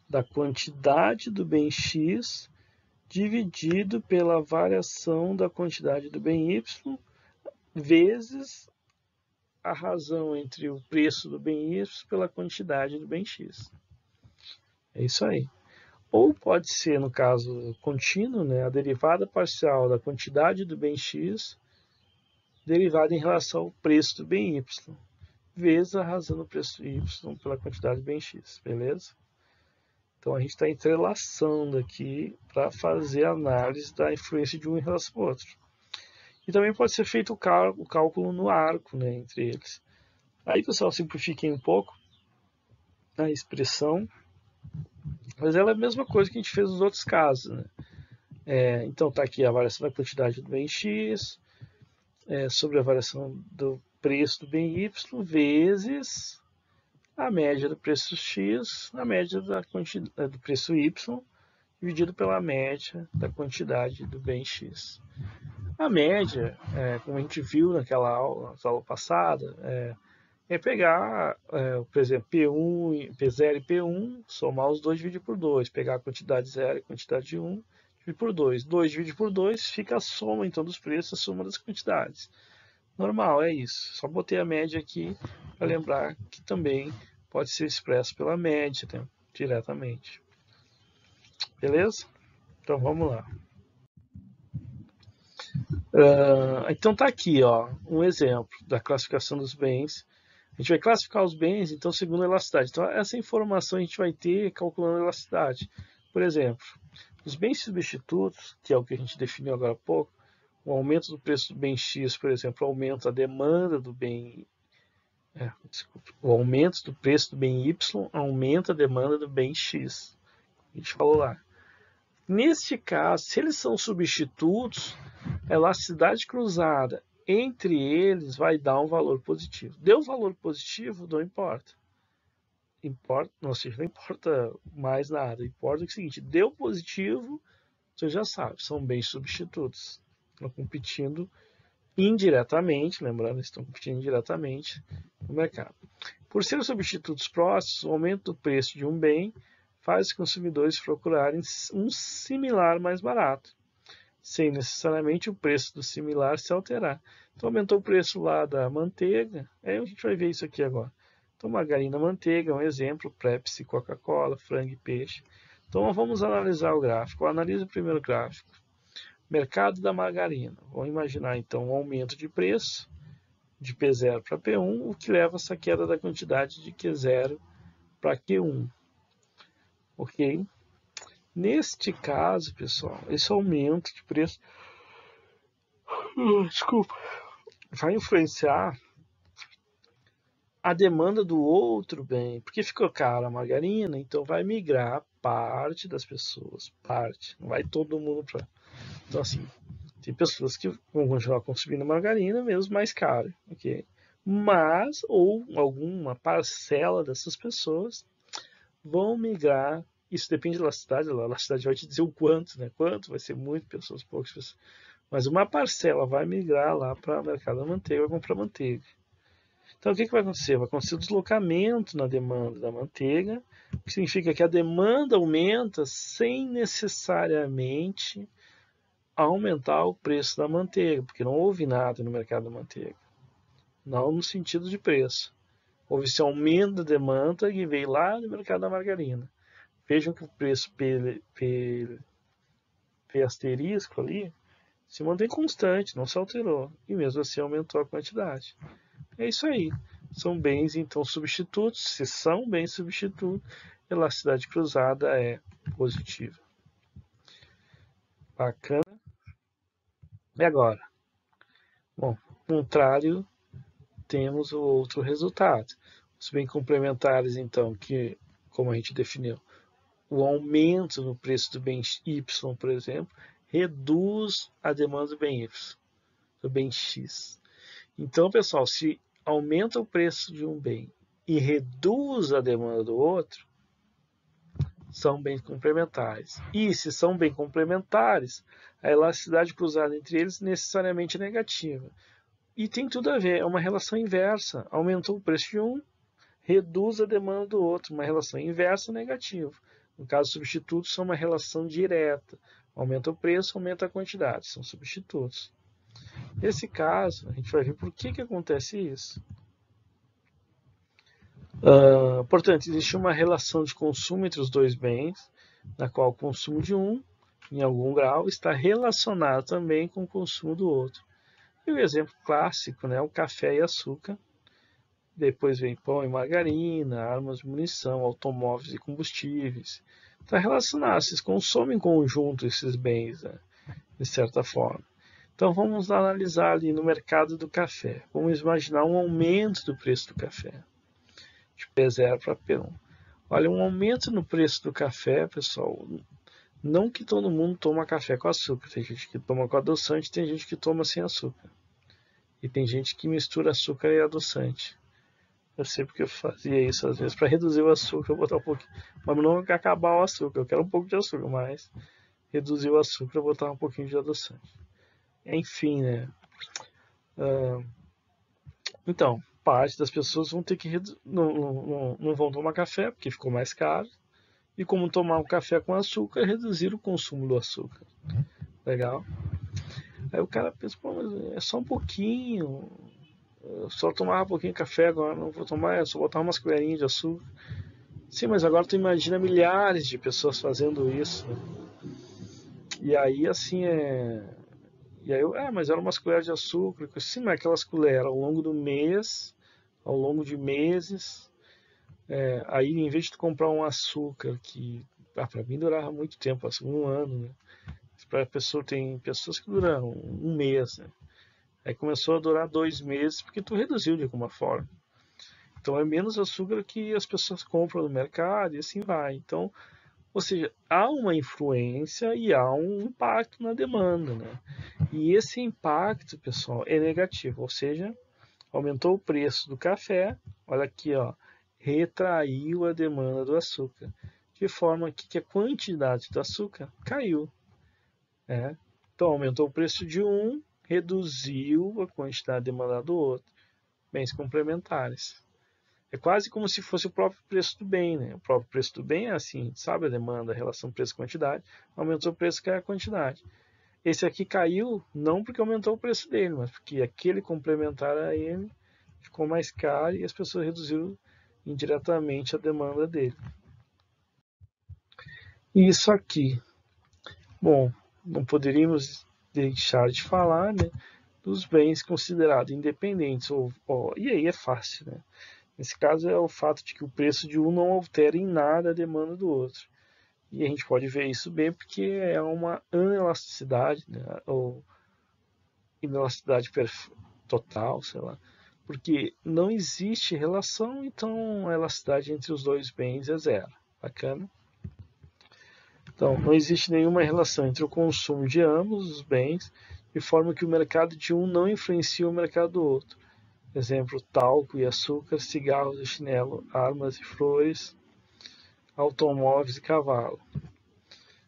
da quantidade do bem X dividido pela variação da quantidade do bem Y vezes a razão entre o preço do bem Y pela quantidade do bem X. É isso aí. Ou pode ser, no caso contínuo, né, a derivada parcial da quantidade do bem X derivada em relação ao preço do bem Y, vezes a razão do preço Y pela quantidade do bem X, beleza? Então a gente está entrelaçando aqui para fazer a análise da influência de um em relação ao outro. E também pode ser feito o cálculo no arco, né, entre eles. Aí, pessoal, simplifiquem um pouco a expressão, mas ela é a mesma coisa que a gente fez nos outros casos. Né? Então está aqui a variação da quantidade do bem X sobre a variação do preço do bem Y vezes a média do preço X, a média do preço Y, dividido pela média da quantidade do bem X. A média, como a gente viu naquela aula passada, é pegar, por exemplo, P1, P0 e P1, somar os dois, dividir por 2. Pegar a quantidade 0 e a quantidade 1, dividir por 2. 2 dividir por 2 fica a soma então dos preços, a soma das quantidades. Normal, é isso. Só botei a média aqui para lembrar que também pode ser expresso pela média, né, diretamente. Beleza? Então vamos lá. Então tá aqui, ó, um exemplo da classificação dos bens. A gente vai classificar os bens, então, segundo a elasticidade. Então, essa informação a gente vai ter calculando a elasticidade. Por exemplo, os bens substitutos, que é o que a gente definiu agora há pouco, o aumento do preço do bem X, por exemplo, aumenta a demanda do bem. O aumento do preço do bem Y aumenta a demanda do bem X. A gente falou lá. Neste caso, se eles são substitutos, a elasticidade cruzada entre eles vai dar um valor positivo. Deu valor positivo, não importa. Não importa mais nada. Importa o seguinte, deu positivo, você já sabe, são bens substitutos. Estão competindo indiretamente, lembrando, estão competindo indiretamente no mercado. Por serem substitutos próximos, o aumento do preço de um bem faz os consumidores procurarem um similar mais barato, sem necessariamente o preço do similar se alterar. Então aumentou o preço lá da manteiga, aí a gente vai ver isso aqui agora. Então margarina, manteiga, um exemplo, Pepsi, Coca-Cola, frango e peixe. Então vamos analisar o gráfico. Analise o primeiro gráfico. Mercado da margarina. Vamos imaginar então um aumento de preço de P0 para P1, o que leva a essa queda da quantidade de Q0 para Q1. Ok? Neste caso, pessoal, esse aumento de preço vai influenciar a demanda do outro bem, porque ficou cara a margarina, então vai migrar parte das pessoas, parte, não vai todo mundo para. Então, assim, tem pessoas que vão continuar consumindo margarina mesmo mais caro, ok? Mas, ou alguma parcela dessas pessoas vão migrar. Isso depende da elasticidade, a elasticidade vai te dizer o quanto, né? Quanto vai ser muito pessoas, poucas pessoas. Mas uma parcela vai migrar lá para o mercado da manteiga, vai comprar manteiga. Então o que vai acontecer? Vai acontecer o deslocamento na demanda da manteiga, o que significa que a demanda aumenta sem necessariamente aumentar o preço da manteiga, porque não houve nada no mercado da manteiga. Não no sentido de preço. Houve esse aumento da demanda que veio lá no mercado da margarina. Vejam que o preço P asterisco ali se mantém constante, não se alterou. E mesmo assim aumentou a quantidade. É isso aí. São bens, então, substitutos. Se são bens substitutos, elasticidade cruzada é positiva. Bacana. E agora? Bom, contrário, temos o outro resultado. Os bens complementares, então, que, como a gente definiu, o aumento no preço do bem Y, por exemplo, reduz a demanda do bem Y, do bem X. Então, pessoal, se aumenta o preço de um bem e reduz a demanda do outro, são bens complementares. E se são bens complementares, a elasticidade cruzada entre eles necessariamente é negativa. E tem tudo a ver, é uma relação inversa. Aumentou o preço de um, reduz a demanda do outro, uma relação inversa negativa. No caso, substitutos são uma relação direta. Aumenta o preço, aumenta a quantidade, são substitutos. Nesse caso, a gente vai ver por que acontece isso. Portanto, existe uma relação de consumo entre os dois bens, na qual o consumo de um, em algum grau, está relacionado também com o consumo do outro. E o exemplo clássico, né, o café e açúcar. Depois vem pão e margarina, armas de munição, automóveis e combustíveis. Está relacionado, vocês consomem em conjunto esses bens, né, de certa forma. Então vamos analisar ali no mercado do café. Vamos imaginar um aumento do preço do café, de P0 para P1. Olha, um aumento no preço do café, pessoal, não que todo mundo toma café com açúcar. Tem gente que toma com adoçante, tem gente que toma sem açúcar. E tem gente que mistura açúcar e adoçante. Eu sei porque eu fazia isso às vezes para reduzir o açúcar, eu botar um pouquinho. Mas não acabar o açúcar, eu quero um pouco de açúcar, mas reduzir o açúcar, eu botar um pouquinho de adoçante. Enfim, né? Então, parte das pessoas vão ter que não vão tomar café porque ficou mais caro. E como tomar um café com açúcar, reduzir o consumo do açúcar. Legal? Aí o cara pensa, pô, mas é só um pouquinho. Eu só tomava um pouquinho de café, agora não vou tomar, eu só botar umas colherinhas de açúcar. Sim, mas agora tu imagina milhares de pessoas fazendo isso. E aí, assim, E aí mas eram umas colheres de açúcar. Sim, mas aquelas colheres ao longo do mês, ao longo de meses. Aí, em vez de tu comprar um açúcar que, para mim, durava muito tempo, assim, um ano, né? Tem pessoas que duram um mês, né? Aí começou a durar 2 meses porque tu reduziu de alguma forma. Então é menos açúcar que as pessoas compram no mercado e assim vai. Então, ou seja, há uma influência e há um impacto na demanda, né? E esse impacto, pessoal, é negativo, ou seja, aumentou o preço do café, olha aqui, ó, retraiu a demanda do açúcar, de forma que a quantidade do açúcar caiu. Né? Então, aumentou o preço de um, reduziu a quantidade demandada do outro. Bens complementares. É quase como se fosse o próprio preço do bem. Né? O próprio preço do bem é assim, sabe a demanda, a relação preço-quantidade. Aumentou o preço, cai a quantidade. Esse aqui caiu não porque aumentou o preço dele, mas porque aquele complementar a ele ficou mais caro e as pessoas reduziram indiretamente a demanda dele. E isso aqui, bom, não poderíamos deixar de falar, né, dos bens considerados independentes. E aí é fácil, né? Nesse caso é o fato de que o preço de um não altera em nada a demanda do outro. E a gente pode ver isso bem porque é uma anelasticidade, né, ou inelasticidade total, sei lá. Porque não existe relação, então a elasticidade entre os dois bens é zero. Bacana? Então, não existe nenhuma relação entre o consumo de ambos os bens, de forma que o mercado de um não influencia o mercado do outro. Exemplo, talco e açúcar, cigarros e chinelo, armas e flores, automóveis e cavalo.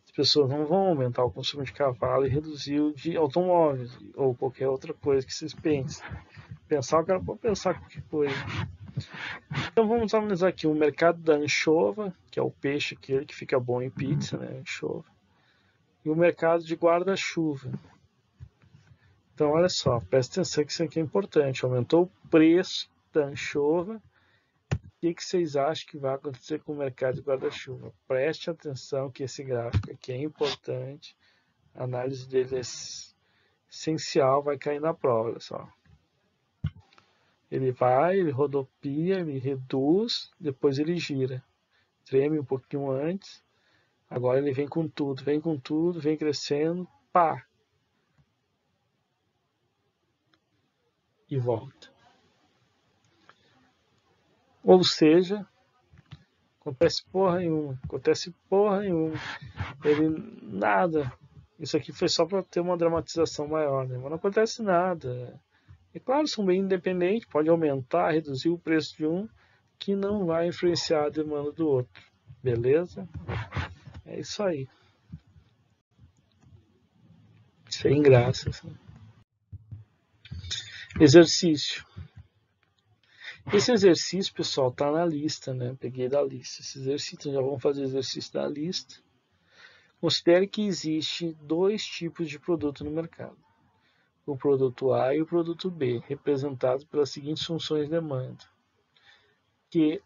As pessoas não vão aumentar o consumo de cavalo e reduzir o de automóveis, ou qualquer outra coisa que vocês pensem. Pensar, o cara pode pensar qualquer coisa. Então vamos analisar aqui o mercado da anchova, que é o peixe aquele que fica bom em pizza, né, anchova, e o mercado de guarda-chuva. Então olha só, presta atenção que isso aqui é importante. Aumentou o preço da anchova. O que vocês acham que vai acontecer com o mercado de guarda-chuva? Preste atenção que esse gráfico aqui é importante. A análise dele é essencial, vai cair na prova, olha só. Ele rodopia, ele reduz, depois ele gira. Treme um pouquinho antes. Agora ele vem com tudo, vem crescendo, pá! E volta. Ou seja, acontece porra nenhuma. Ele nada. Isso aqui foi só para ter uma dramatização maior, né? Mas não acontece nada. É claro, são bem independentes, pode aumentar, reduzir o preço de um, que não vai influenciar a demanda do outro. Beleza? É isso aí. Sem graça. Assim. Exercício. Esse exercício, pessoal, tá na lista, né? Peguei da lista. Esse exercício, já vamos fazer exercício da lista. Considere que existe 2 tipos de produto no mercado. O produto A e o produto B, representados pelas seguintes funções de demanda. Que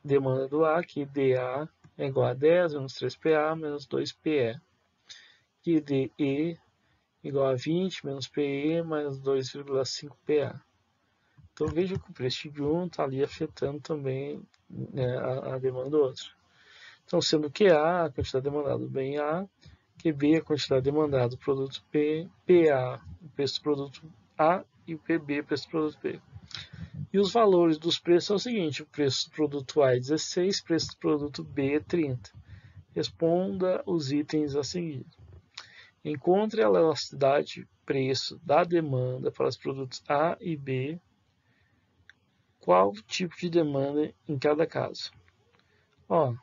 demanda do A, que dA é igual a 10 menos 3PA menos 2PE. Que DE igual a 20 menos PE mais 2,5PA. Então veja que o preço de um está ali afetando também, né, a demanda do outro. Então, sendo que A, a quantidade demandada do bem A, que B, a quantidade demandada do produto P, PA, o preço do produto A, e o PB, o preço do produto B. E os valores dos preços são o seguinte: o preço do produto A é 16, o preço do produto B é 30. Responda os itens a seguir. Encontre a elasticidade preço da demanda para os produtos A e B. Qual tipo de demanda em cada caso? Ó,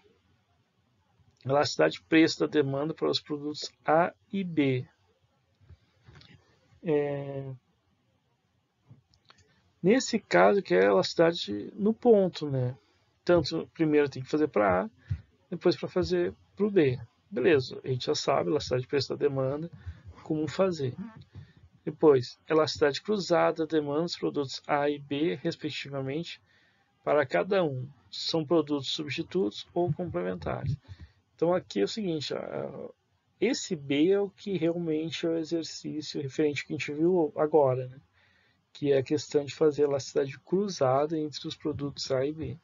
elasticidade preço da demanda para os produtos A e B. Nesse caso, que é a elasticidade no ponto, né? Tanto primeiro tem que fazer para A, depois para fazer para o B. Beleza, a gente já sabe, elasticidade de preço da demanda, como fazer. Depois, elasticidade cruzada, demanda dos produtos A e B, respectivamente, para cada um. São produtos substitutos ou complementares. Então aqui é o seguinte, esse B é o que realmente é o exercício referente ao que a gente viu agora, né? Que é a questão de fazer elasticidade cruzada entre os produtos A e B.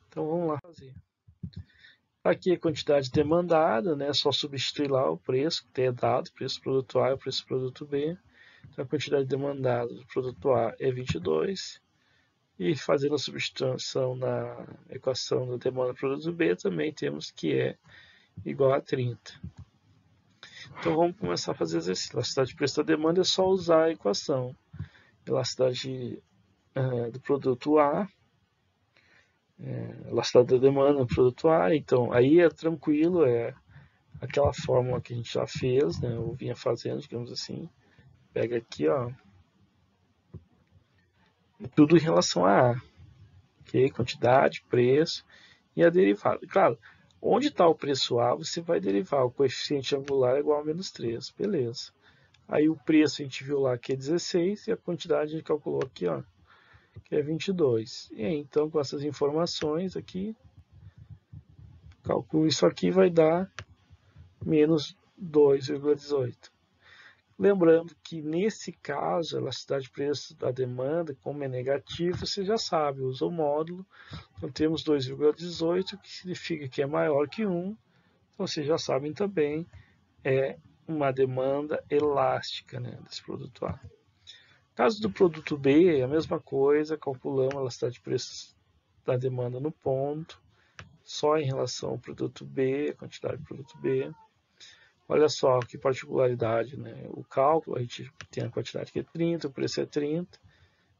Então vamos lá fazer. Aqui a quantidade demandada, né? Só substituir lá o preço que é dado, preço do produto A e o preço do produto B. Então a quantidade demandada do produto A é 22. E fazendo a substituição na equação da demanda do produto B, também temos que é igual a 30. Então vamos começar a fazer exercício. Elasticidade de preço da demanda é só usar a equação. Elasticidade do produto A, elasticidade da demanda do produto A. Então aí é tranquilo, é aquela fórmula que a gente já fez, né? Eu vinha fazendo, digamos assim. Pega aqui, ó, tudo em relação a A. Ok? Quantidade, preço e a derivada. Claro, onde está o preço A, você vai derivar o coeficiente angular igual a menos 3. Beleza. Aí o preço a gente viu lá que é 16 e a quantidade a gente calculou aqui, ó, que é 22. E aí, então, com essas informações aqui, calculo isso aqui vai dar menos 2,18. Lembrando que nesse caso, a elasticidade de preço da demanda, como é negativo, você já sabe, usa o módulo. Então temos 2,18, que significa que é maior que 1. Então vocês já sabem também, é uma demanda elástica, né, desse produto A. No caso do produto B, é a mesma coisa, calculamos a elasticidade de preços da demanda no ponto, só em relação ao produto B, a quantidade do produto B. Olha só que particularidade, né? O cálculo, a gente tem a quantidade que é 30, o preço é 30,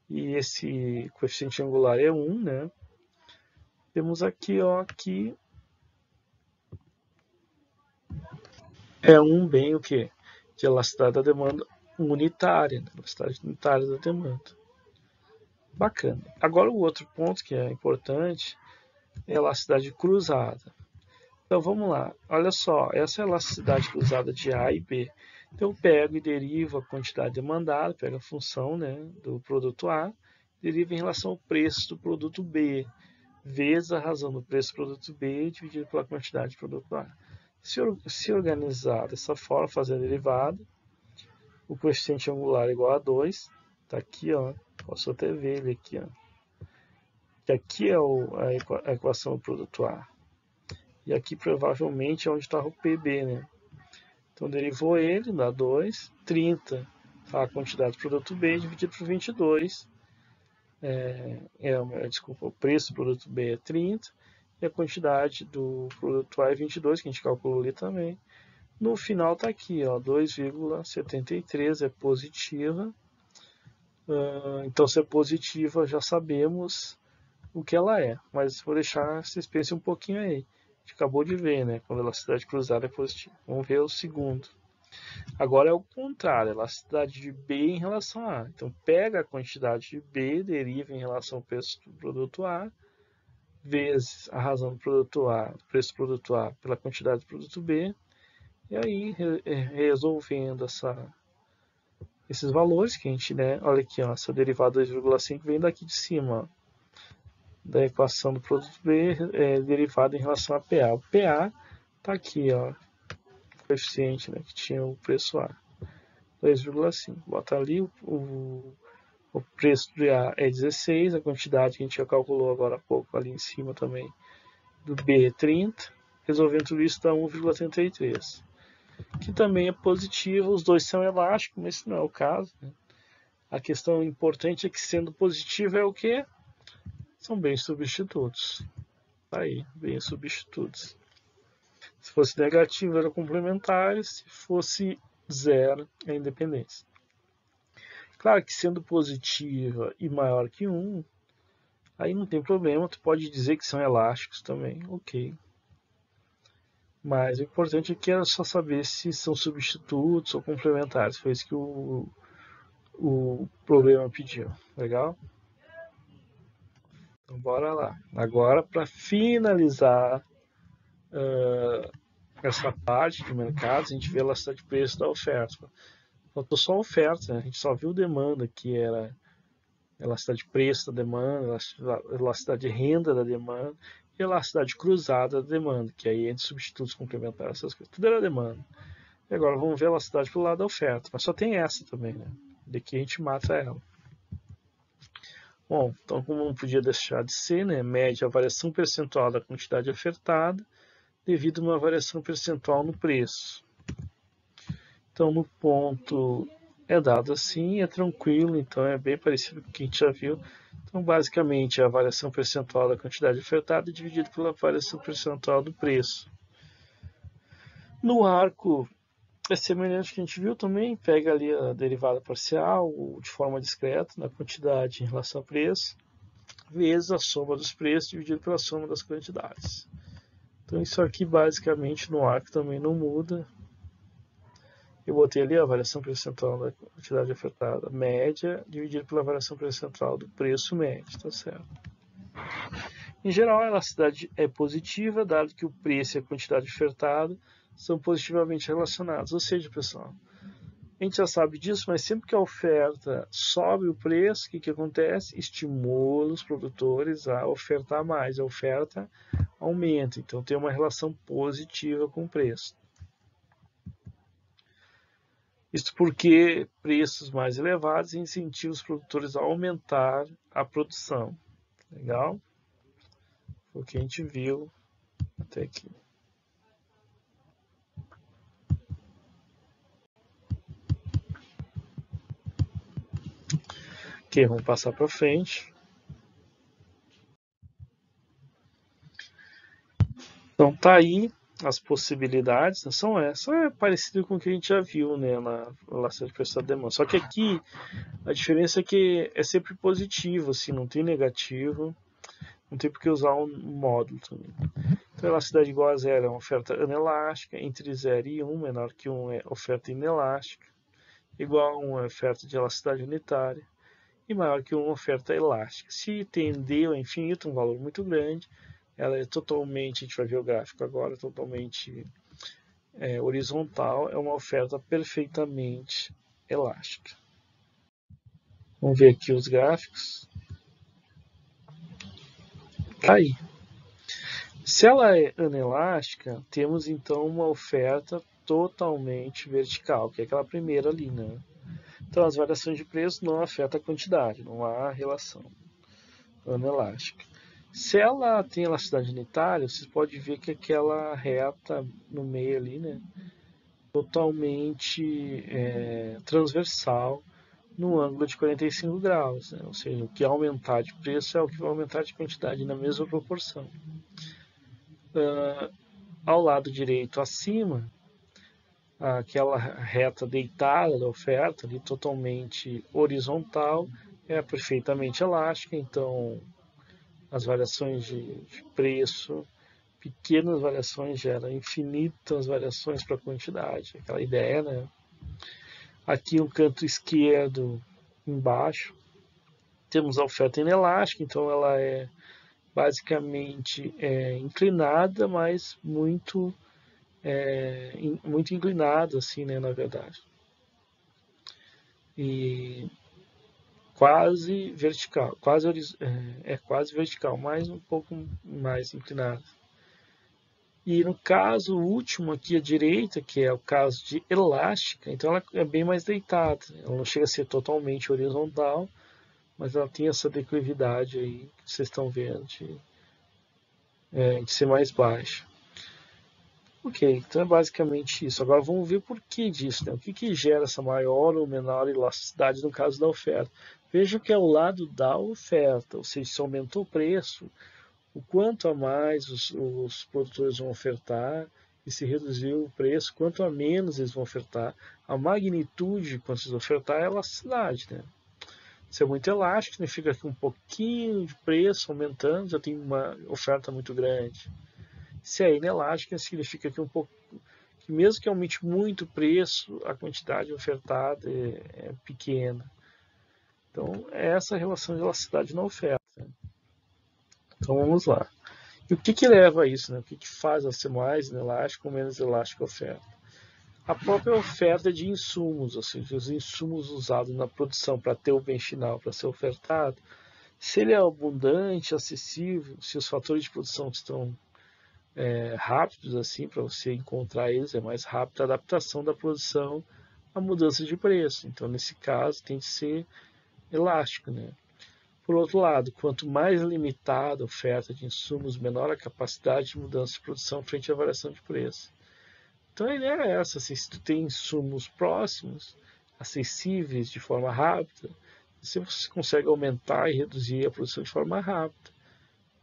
e esse coeficiente angular é 1, né? Temos aqui, ó, que é 1 bem o quê? De elasticidade da demanda unitária, né? Elasticidade unitária da demanda. Bacana. Agora o outro ponto que é importante é a elasticidade cruzada. Então vamos lá, olha só, essa é a elasticidade cruzada de A e B. Então eu pego e derivo a quantidade demandada, pego a função, né, do produto A, derivo em relação ao preço do produto B, vezes a razão do preço do produto B dividido pela quantidade do produto A. Se organizar dessa forma, fazer a derivada, o coeficiente angular é igual a 2, está aqui, ó, posso até ver ele aqui, ó, que aqui é a equação do produto A. E aqui provavelmente é onde está o PB, né? Então derivou ele, dá 2, 30, tá? A quantidade do produto B dividido por 22. Desculpa, o preço do produto B é 30 e a quantidade do produto A é 22, que a gente calculou ali também. No final está aqui, ó, 2,73 é positiva. Então se é positiva já sabemos o que ela é, mas vou deixar vocês pensem um pouquinho aí. A gente acabou de ver, né? Quando a elasticidade cruzada é positiva. Vamos ver o segundo. Agora é o contrário, a elasticidade de B em relação a A. Então pega a quantidade de B, deriva em relação ao preço do produto A, vezes a razão do produto A, o preço do produto A pela quantidade do produto B, e aí resolvendo esses valores que a gente, né? Olha aqui, ó, essa derivada 2,5 vem daqui de cima, ó, da equação do produto B derivada em relação a PA. O PA está aqui, ó, o coeficiente, né, que tinha o preço A, 2,5. Bota ali o preço do A é 16, a quantidade que a gente já calculou agora há pouco ali em cima também do B é 30. Resolvendo tudo isso dá 1,33, que também é positivo. Os dois são elásticos, mas esse não é o caso, né? A questão importante é que sendo positivo é o que? São bens substitutos. Aí, bens substitutos. Se fosse negativo, era complementar. Se fosse zero, é independência. Claro que sendo positiva e maior que 1, aí não tem problema. Tu pode dizer que são elásticos também. Ok. Mas o importante aqui é só saber se são substitutos ou complementares. Foi isso que o problema pediu. Legal? Então, bora lá. Agora, para finalizar essa parte de mercado, a gente vê a elasticidade de preço da oferta. Faltou só a oferta, né? A gente só viu demanda, que era elasticidade de preço da demanda, elasticidade de renda da demanda e elasticidade cruzada da demanda, que aí entre substitutos complementares, essas coisas, tudo era demanda. E agora vamos ver a elasticidade pelo lado da oferta, mas só tem essa também, né? Daqui a gente mata ela. Bom, então como não podia deixar de ser, né? Mede a variação percentual da quantidade ofertada devido a uma variação percentual no preço. Então no ponto é dado assim, é tranquilo, então é bem parecido com o que a gente já viu. Então basicamente a variação percentual da quantidade ofertada é dividida pela variação percentual do preço. No arco é semelhante ao que a gente viu também, pega ali a derivada parcial de forma discreta na quantidade em relação ao preço, vezes a soma dos preços dividido pela soma das quantidades. Então isso aqui basicamente no arco também não muda. Eu botei ali a variação percentual da quantidade ofertada média dividido pela variação percentual do preço médio, tá certo? Em geral, a elasticidade é positiva, dado que o preço e a quantidade ofertada são positivamente relacionados. Ou seja, pessoal, a gente já sabe disso, mas sempre que a oferta sobe o preço, o que acontece? Estimula os produtores a ofertar mais, a oferta aumenta, então tem uma relação positiva com o preço. Isso porque preços mais elevados incentivam os produtores a aumentar a produção. Legal? Foi o que a gente viu até aqui. Ok, vamos passar para frente. Então tá aí as possibilidades, né? São essas, é parecido com o que a gente já viu, né, na relação de preço da demanda. Só que aqui a diferença é que é sempre positivo, assim, não tem negativo, não tem por que usar um módulo também. Então, elasticidade igual a zero é uma oferta anelástica, entre 0 e 1, menor que 1 é oferta inelástica, igual a 1 é oferta de elasticidade unitária, e maior que 1 oferta elástica. Se tendeu a infinito, um valor muito grande, ela é totalmente, a gente vai ver o gráfico agora, totalmente horizontal, é uma oferta perfeitamente elástica. Vamos ver aqui os gráficos. Tá aí. Se ela é anelástica, temos então uma oferta totalmente vertical, que é aquela primeira ali, né? Então as variações de preço não afetam a quantidade, não há relação anelástica. Se ela tem elasticidade unitária, vocês podem ver que aquela reta no meio ali, né, totalmente transversal no ângulo de 45 graus, né? Ou seja, o que aumentar de preço é o que vai aumentar de quantidade na mesma proporção. Ao lado direito acima, aquela reta deitada da oferta, ali, totalmente horizontal, é perfeitamente elástica, então as variações de preço, pequenas variações geram infinitas variações para a quantidade, aquela ideia, né? Aqui no canto esquerdo, embaixo, temos a oferta inelástica, então ela é basicamente inclinada, mas muito inclinada, assim, né, na verdade. E quase vertical, quase vertical, mas um pouco mais inclinada. E no caso último aqui à direita, que é o caso de elástica, então ela é bem mais deitada. Ela não chega a ser totalmente horizontal, mas ela tem essa declividade aí que vocês estão vendo de ser mais baixa. Ok, então é basicamente isso. Agora vamos ver o porquê disso, né? O que gera essa maior ou menor elasticidade no caso da oferta. Veja que é o lado da oferta, ou seja, se aumentou o preço, o quanto a mais os produtores vão ofertar, e se reduziu o preço, quanto a menos eles vão ofertar. A magnitude quanto eles ofertar é a elasticidade, né? Se é muito elástico, significa que um pouquinho de preço aumentando já tem uma oferta muito grande. Se é inelástica, significa que que mesmo que aumente muito o preço, a quantidade ofertada é pequena. Então, é essa a relação de elasticidade na oferta. Então vamos lá. E o que leva a isso, né? O que faz ela ser mais inelástica ou menos elástica a oferta? A própria oferta de insumos, ou seja, os insumos usados na produção para ter o bem final, para ser ofertado, se ele é abundante, acessível, se os fatores de produção estão rápidos assim para você encontrar eles, é mais rápida a adaptação da produção à mudança de preço. Então, nesse caso, tem que ser elástico, né? Por outro lado, quanto mais limitada a oferta de insumos, menor a capacidade de mudança de produção frente à variação de preço. Então a ideia é essa, assim, se tu tem insumos próximos, acessíveis de forma rápida, você consegue aumentar e reduzir a produção de forma rápida.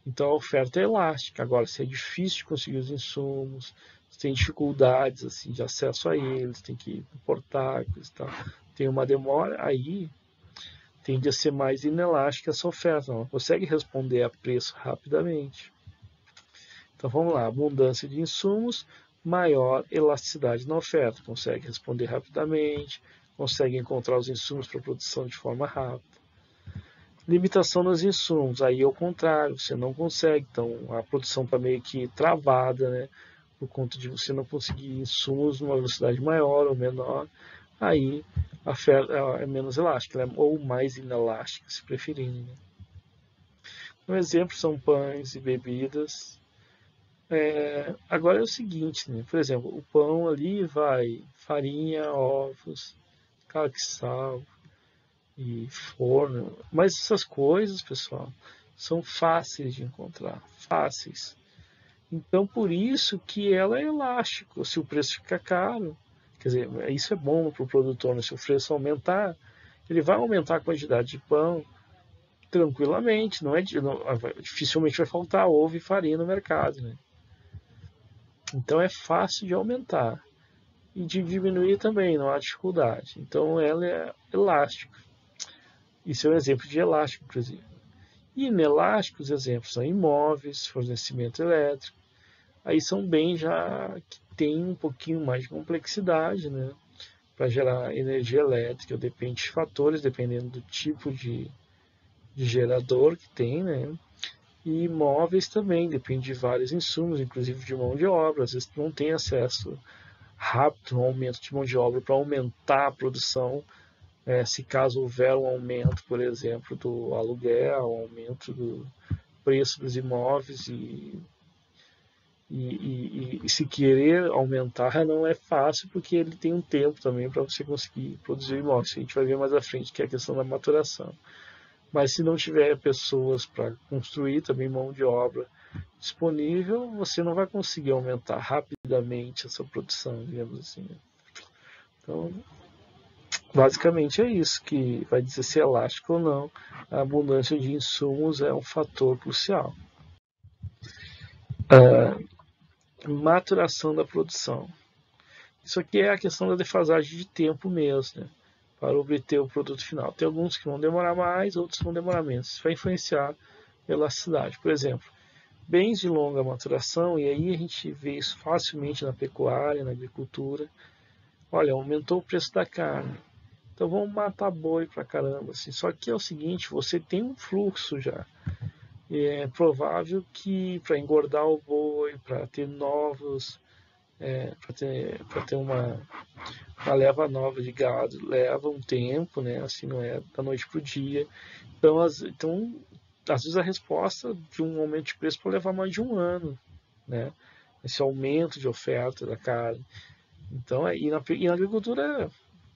Então a oferta é elástica. Agora, se é difícil de conseguir os insumos, se tem dificuldades assim, de acesso a eles, tem que importar, coisa e tal, tem uma demora, aí tende a ser mais inelástica essa oferta, não consegue responder a preço rapidamente. Então vamos lá, abundância de insumos, maior elasticidade na oferta, consegue responder rapidamente, consegue encontrar os insumos para produção de forma rápida. Limitação nos insumos, aí é o contrário, você não consegue, então a produção está meio que travada, né? Por conta de você não conseguir insumos numa velocidade maior ou menor, aí a oferta é menos elástica, ou mais inelástica, se preferirem. Né? Um exemplo são pães e bebidas. Agora é o seguinte, né? Por exemplo, o pão ali vai farinha, ovos, claro que sal e forno. Mas essas coisas, pessoal, são fáceis de encontrar, fáceis. Então, por isso que ela é elástica. Se o preço ficar caro, quer dizer, isso é bom para o produtor, né? Se o preço aumentar, ele vai aumentar a quantidade de pão tranquilamente. Dificilmente vai faltar ovo e farinha no mercado, né? Então é fácil de aumentar e de diminuir também, não há dificuldade. Então ela é elástica. Isso é um exemplo de elástico, inclusive. E inelásticos exemplos são imóveis, fornecimento elétrico. Aí são bens já que têm um pouquinho mais de complexidade, né? Para gerar energia elétrica, depende de fatores, dependendo do tipo de gerador que tem, né? E imóveis também, depende de vários insumos, inclusive de mão de obra. Às vezes não tem acesso rápido um aumento de mão de obra para aumentar a produção, se caso houver um aumento, por exemplo, do aluguel, um aumento do preço dos imóveis e se querer aumentar não é fácil porque ele tem um tempo também para você conseguir produzir o imóvel. Isso a gente vai ver mais à frente, que é a questão da maturação. Mas se não tiver pessoas para construir, também mão de obra disponível, você não vai conseguir aumentar rapidamente essa produção, digamos assim. Então, basicamente é isso que vai dizer se é elástico ou não. A abundância de insumos é um fator crucial. Maturação da produção. Isso aqui é a questão da defasagem de tempo mesmo, né? Para obter o produto final. Tem alguns que vão demorar mais, outros vão demorar menos. Isso vai influenciar a elasticidade. Por exemplo, bens de longa maturação, e aí a gente vê isso facilmente na pecuária, na agricultura. Olha, aumentou o preço da carne. Então vamos matar boi pra caramba. Assim. Só que é o seguinte, você tem um fluxo já. E é provável que para engordar o boi, para ter novos, para ter uma leva nova de gado, leva um tempo, né? Assim, não é da noite pro dia. Então, às vezes a resposta de um aumento de preço pode levar mais de um ano, né? Esse aumento de oferta da carne. Então, e na agricultura,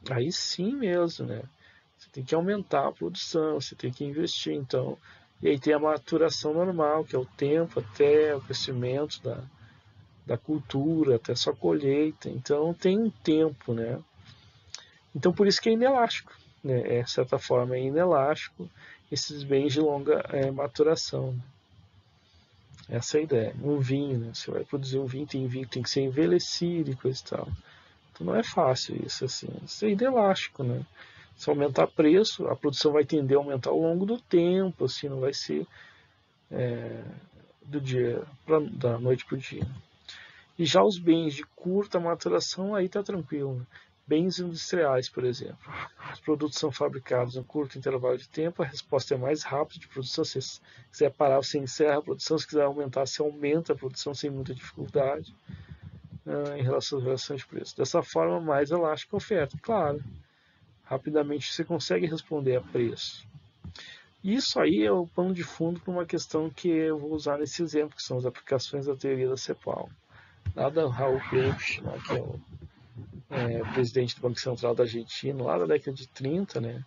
aí sim mesmo, né? Você tem que aumentar a produção, você tem que investir, então. E aí tem a maturação normal, que é o tempo até o crescimento da cultura, até sua colheita. Então tem um tempo, né? Então por isso que é inelástico, né? De certa forma é inelástico esses bens de longa maturação. Essa é a ideia. Um vinho, né? Você vai produzir um vinho tem que ser envelhecido e coisa e tal. Então não é fácil isso, assim. Isso é inelástico, né? Se aumentar preço, a produção vai tender a aumentar ao longo do tempo, assim, não vai ser da noite para o dia. E já os bens de curta maturação, aí tá tranquilo. Né? Bens industriais, por exemplo. Os produtos são fabricados em um curto intervalo de tempo, a resposta é mais rápida de produção. Se você quiser parar, você encerra a produção. Se quiser aumentar, você aumenta a produção sem muita dificuldade em relação às variações de preço. Dessa forma, mais elástica a oferta. Claro, rapidamente você consegue responder a preço. Isso aí é o pano de fundo para uma questão que eu vou usar nesse exemplo, que são as aplicações da teoria da CEPAL. Lá da Raul Prebisch, que é o presidente do Banco Central da Argentina, lá da década de 30, né,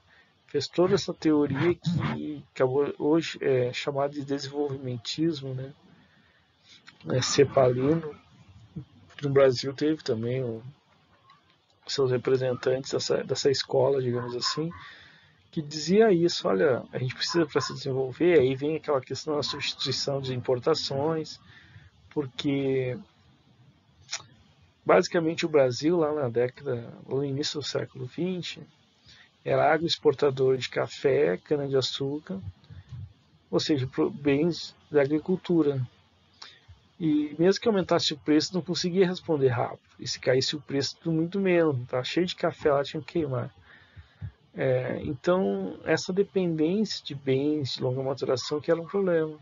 fez toda essa teoria que acabou hoje chamada de desenvolvimentismo, né, cepalino. No Brasil teve também seus representantes dessa escola, digamos assim, que dizia isso: olha, a gente precisa para se desenvolver, aí vem aquela questão da substituição de importações, porque basicamente o Brasil lá no início do século XX, era agroexportador de café, cana-de-açúcar, ou seja, bens da agricultura. E mesmo que aumentasse o preço, não conseguia responder rápido. E se caísse o preço, tudo muito menos. Tá cheio de café lá, tinha que queimar. Então, essa dependência de bens de longa maturação que era um problema.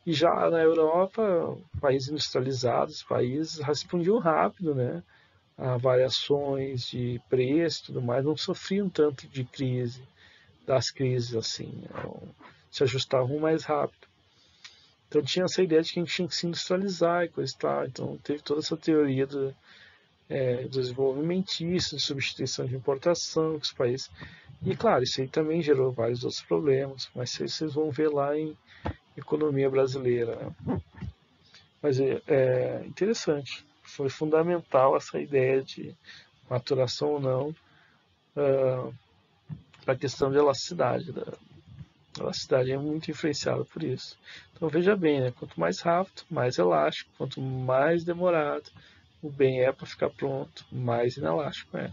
E já na Europa, países industrializados, países respondiam rápido, né? A variações de preço e tudo mais, não sofriam tanto de crise, das crises assim, se ajustavam mais rápido. Então tinha essa ideia de que a gente tinha que se industrializar e coisa e tal. Então teve toda essa teoria do desenvolvimentista, de substituição de importação que os países. E claro, isso aí também gerou vários outros problemas, mas vocês vão ver lá em economia brasileira. Né? Mas é interessante. Foi fundamental essa ideia de maturação ou não para a questão de elasticidade. A elasticidade é muito influenciada por isso. Então veja bem, né? Quanto mais rápido, mais elástico. Quanto mais demorado o bem é para ficar pronto, mais inelástico é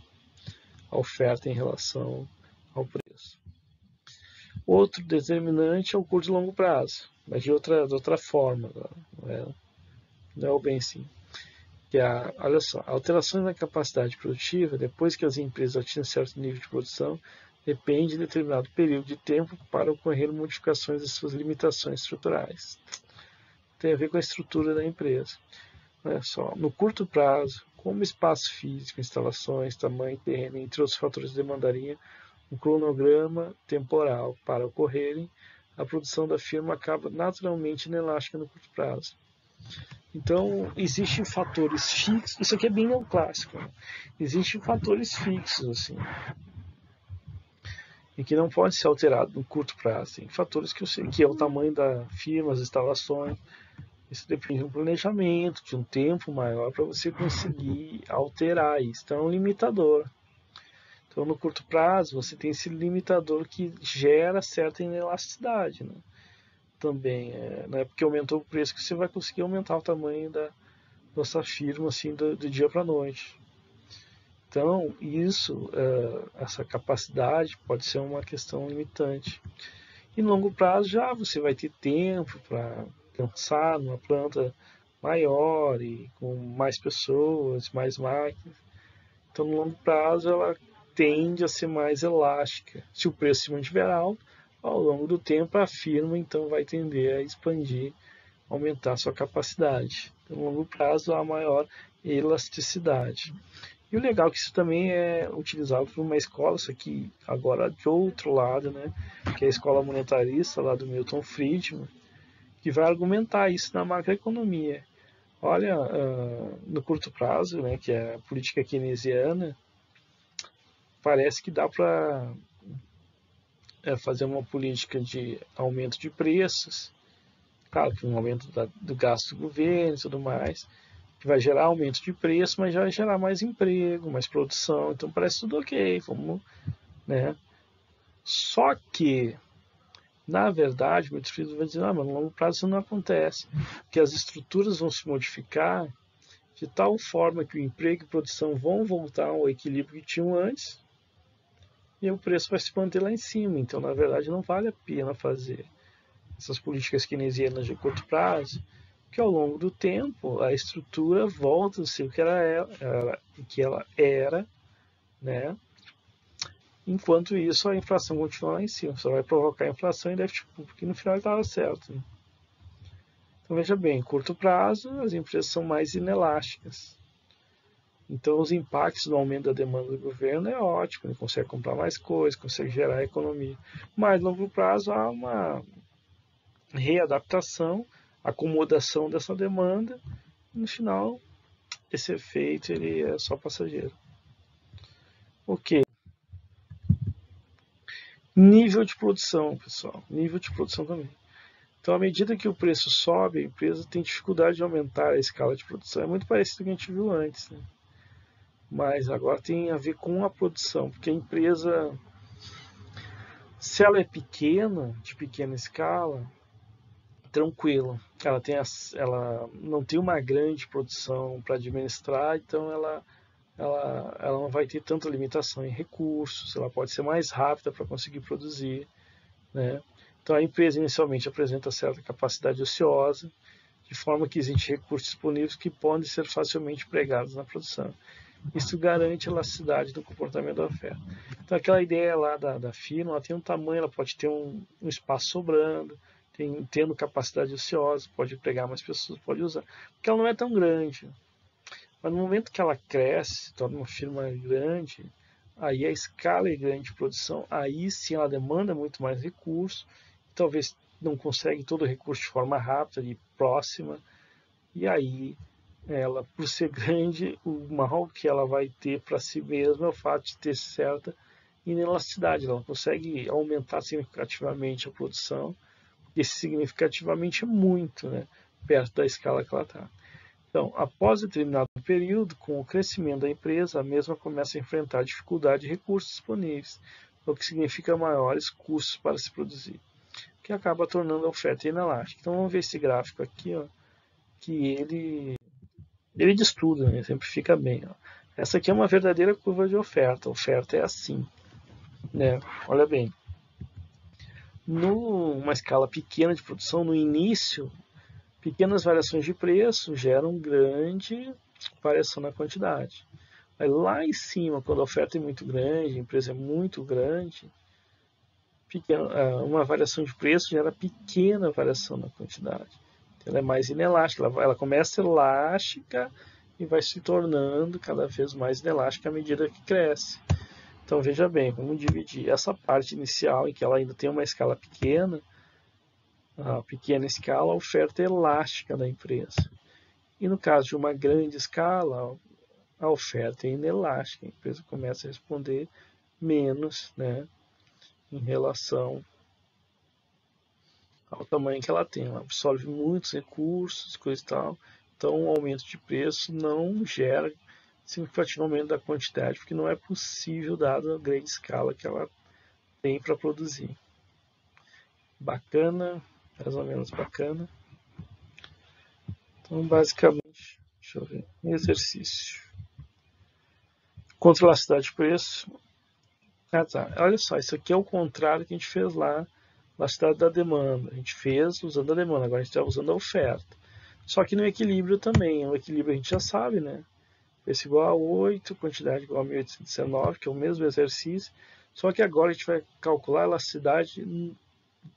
a oferta em relação ao preço. Outro determinante é o curto e longo prazo, mas de outra forma. Não é o bem sim. Que olha só, alterações na capacidade produtiva, depois que as empresas atingem certo nível de produção, depende de determinado período de tempo para ocorrer modificações de suas limitações estruturais. Tem a ver com a estrutura da empresa. Olha só, no curto prazo, como espaço físico, instalações, tamanho, terreno, entre outros fatores demandariam um cronograma temporal para ocorrerem, a produção da firma acaba naturalmente inelástica no curto prazo. Então, existem fatores fixos, isso aqui é bem neoclássico, né? Existem fatores fixos, assim, e que não podem ser alterados no curto prazo. Tem fatores que é o tamanho da firma, as instalações. Isso depende de um planejamento, de um tempo maior para você conseguir alterar isso. Então, é um limitador. Então, no curto prazo, você tem esse limitador que gera certa inelasticidade, né? Também, não é porque aumentou o preço que você vai conseguir aumentar o tamanho da sua firma assim do dia para a noite. Então, isso, essa capacidade pode ser uma questão limitante. E no longo prazo já você vai ter tempo para pensar numa planta maior e com mais pessoas, mais máquinas. Então, no longo prazo, ela tende a ser mais elástica. Se o preço se mantiver alto, ao longo do tempo a firma então vai tender a expandir, aumentar sua capacidade. Então, no longo prazo, há maior elasticidade. E o legal é que isso também é utilizado por uma escola, isso aqui agora de outro lado, né, que é a escola monetarista lá do Milton Friedman, que vai argumentar isso na macroeconomia. Olha, no curto prazo, né, que é a política keynesiana, parece que dá para fazer uma política de aumento de preços, claro que um aumento do gasto do governo e tudo mais, que vai gerar aumento de preço, mas vai gerar mais emprego, mais produção, então parece tudo ok, vamos, né? Só que, na verdade, muitos filhos vão dizer, mas no longo prazo isso não acontece, porque as estruturas vão se modificar de tal forma que o emprego e a produção vão voltar ao equilíbrio que tinham antes, e o preço vai se manter lá em cima. Então, na verdade, não vale a pena fazer essas políticas keynesianas de curto prazo, que ao longo do tempo a estrutura volta a ser o que ela era né? Enquanto isso, a inflação continua lá em cima. Só vai provocar inflação e déficit público, porque no final estava certo. Né? Então, veja bem, em curto prazo, as empresas são mais inelásticas. Então, os impactos do aumento da demanda do governo é ótimo, ele consegue comprar mais coisas, consegue gerar economia. Mas, a longo prazo, há uma readaptação, acomodação dessa demanda, e no final, esse efeito ele é só passageiro. Ok. Nível de produção, pessoal. Nível de produção também. Então, à medida que o preço sobe, a empresa tem dificuldade de aumentar a escala de produção. É muito parecido com o que a gente viu antes, né? Mas agora tem a ver com a produção, porque a empresa, se ela é pequena, de pequena escala, tranquilo. Ela não tem uma grande produção para administrar, então ela não vai ter tanta limitação em recursos, ela pode ser mais rápida para conseguir produzir, né? Então a empresa inicialmente apresenta certa capacidade ociosa, de forma que existem recursos disponíveis que podem ser facilmente empregados na produção. Isso garante elasticidade do comportamento da oferta. Então aquela ideia lá da firma, ela tem um tamanho, ela pode ter um espaço sobrando, tendo capacidade ociosa, pode empregar mais pessoas, pode usar, porque ela não é tão grande. Mas no momento que ela cresce, se torna uma firma grande, aí a escala é grande de produção, aí sim ela demanda muito mais recursos, talvez não consegue todo o recurso de forma rápida e próxima, e aí ela, por ser grande, o mal que ela vai ter para si mesma é o fato de ter certa inelasticidade, ela não consegue aumentar significativamente a produção, e significativamente é muito, né, perto da escala que ela está. Então, após determinado período, com o crescimento da empresa, a mesma começa a enfrentar dificuldade de recursos disponíveis, o que significa maiores custos para se produzir, que acaba tornando a oferta inelástica. Então, vamos ver esse gráfico aqui, ó, que ele diz tudo, né? Exemplifica bem. Ó. Essa aqui é uma verdadeira curva de oferta. A oferta é assim, né? Olha bem. Numa escala pequena de produção, no início, pequenas variações de preço geram grande variação na quantidade. Aí lá em cima, quando a oferta é muito grande, a empresa é muito grande, uma variação de preço gera pequena variação na quantidade. Ela é mais inelástica, ela começa elástica e vai se tornando cada vez mais inelástica à medida que cresce. Então veja bem, vamos dividir essa parte inicial em que ela ainda tem uma escala pequena, a pequena escala, a oferta elástica da empresa. E no caso de uma grande escala, a oferta é inelástica, a empresa começa a responder menos, né, em relação ao tamanho que ela tem. Ela absorve muitos recursos, coisa e tal. Então, o aumento de preço não gera significativo aumento da quantidade, porque não é possível, dada a grande escala que ela tem para produzir. Bacana, mais ou menos bacana. Então, basicamente, deixa eu ver, exercício. Contra a elasticidade de preço. Ah, tá. Olha só, isso aqui é o contrário que a gente fez lá, elasticidade da demanda. A gente fez usando a demanda, agora a gente está usando a oferta. Só que no equilíbrio também. O equilíbrio a gente já sabe, né? Preço igual a 8, quantidade igual a 1819, que é o mesmo exercício. Só que agora a gente vai calcular a elasticidade do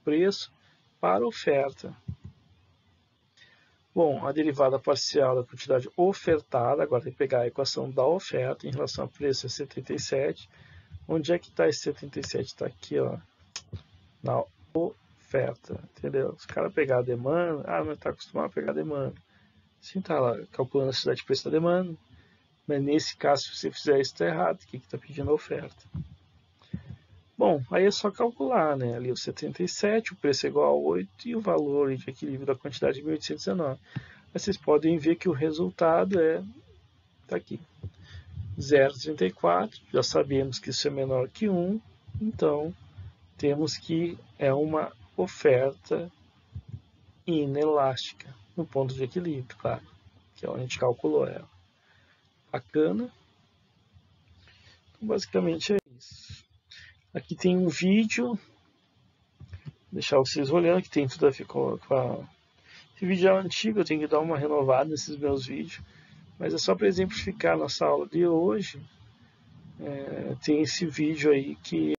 preço para a oferta. Bom, a derivada parcial da quantidade ofertada, agora tem que pegar a equação da oferta em relação ao preço, é 77. Onde é que está esse 77? Está aqui, ó, na oferta, entendeu? Se o cara pegar a demanda, não está acostumado a pegar a demanda. Sim, está lá calculando a necessidade de preço da demanda, mas nesse caso, se você fizer isso, está errado. O que está pedindo a oferta? Bom, aí é só calcular, né? Ali o 77, o preço é igual a 8 e o valor de equilíbrio da quantidade é 1819. Mas vocês podem ver que o resultado está aqui. 0,34, já sabemos que isso é menor que 1, então temos que é uma oferta inelástica no ponto de equilíbrio, claro, que é onde a gente calculou ela. Bacana? Então, basicamente é isso. Aqui tem um vídeo, vou deixar vocês olhando, que tem tudo a ver com a... Esse vídeo é antigo, eu tenho que dar uma renovada nesses meus vídeos, mas é só para exemplificar nossa aula de hoje, tem esse vídeo aí que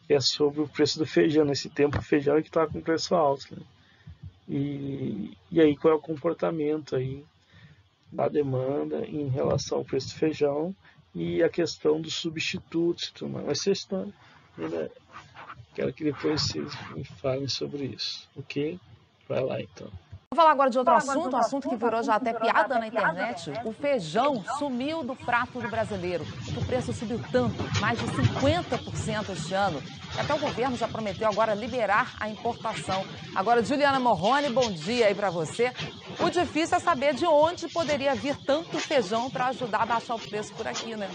é sobre o preço do feijão. Nesse tempo o feijão é que está com preço alto, né? E aí qual é o comportamento aí da demanda em relação ao preço do feijão e a questão dos substitutos e tudo mais. Mas vocês estão, né? Quero que depois vocês me falem sobre isso, ok? Vai lá então. Vamos falar agora de outro assunto, um assunto que virou já até piada na internet. O feijão sumiu do prato do brasileiro. O preço subiu tanto, mais de 50% este ano. E até o governo já prometeu agora liberar a importação. Agora, Juliana Morrone, bom dia aí para você. O difícil é saber de onde poderia vir tanto feijão para ajudar a baixar o preço por aqui, né?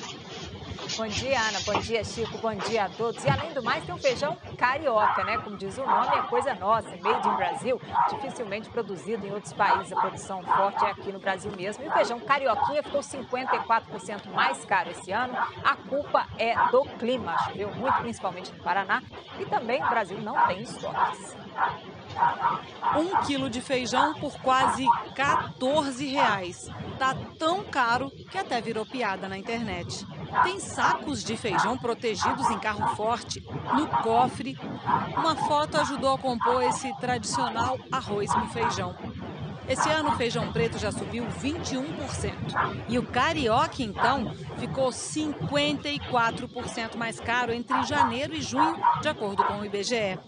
Bom dia, Ana. Bom dia, Chico. Bom dia a todos. E além do mais, tem um feijão carioca, né? Como diz o nome, é coisa nossa, made in Brasil, dificilmente produzido em outros países. A produção forte é aqui no Brasil mesmo. E o feijão carioquinha ficou 54% mais caro esse ano. A culpa é do clima. Choveu muito, principalmente no Paraná. E também o Brasil não tem estoques. 1 quilo de feijão por quase R$14. Tá tão caro que até virou piada na internet. Tem sacos de feijão protegidos em carro forte, no cofre. Uma foto ajudou a compor esse tradicional arroz com feijão. Esse ano o feijão preto já subiu 21%. E o carioca, então, ficou 54% mais caro entre janeiro e junho, de acordo com o IBGE.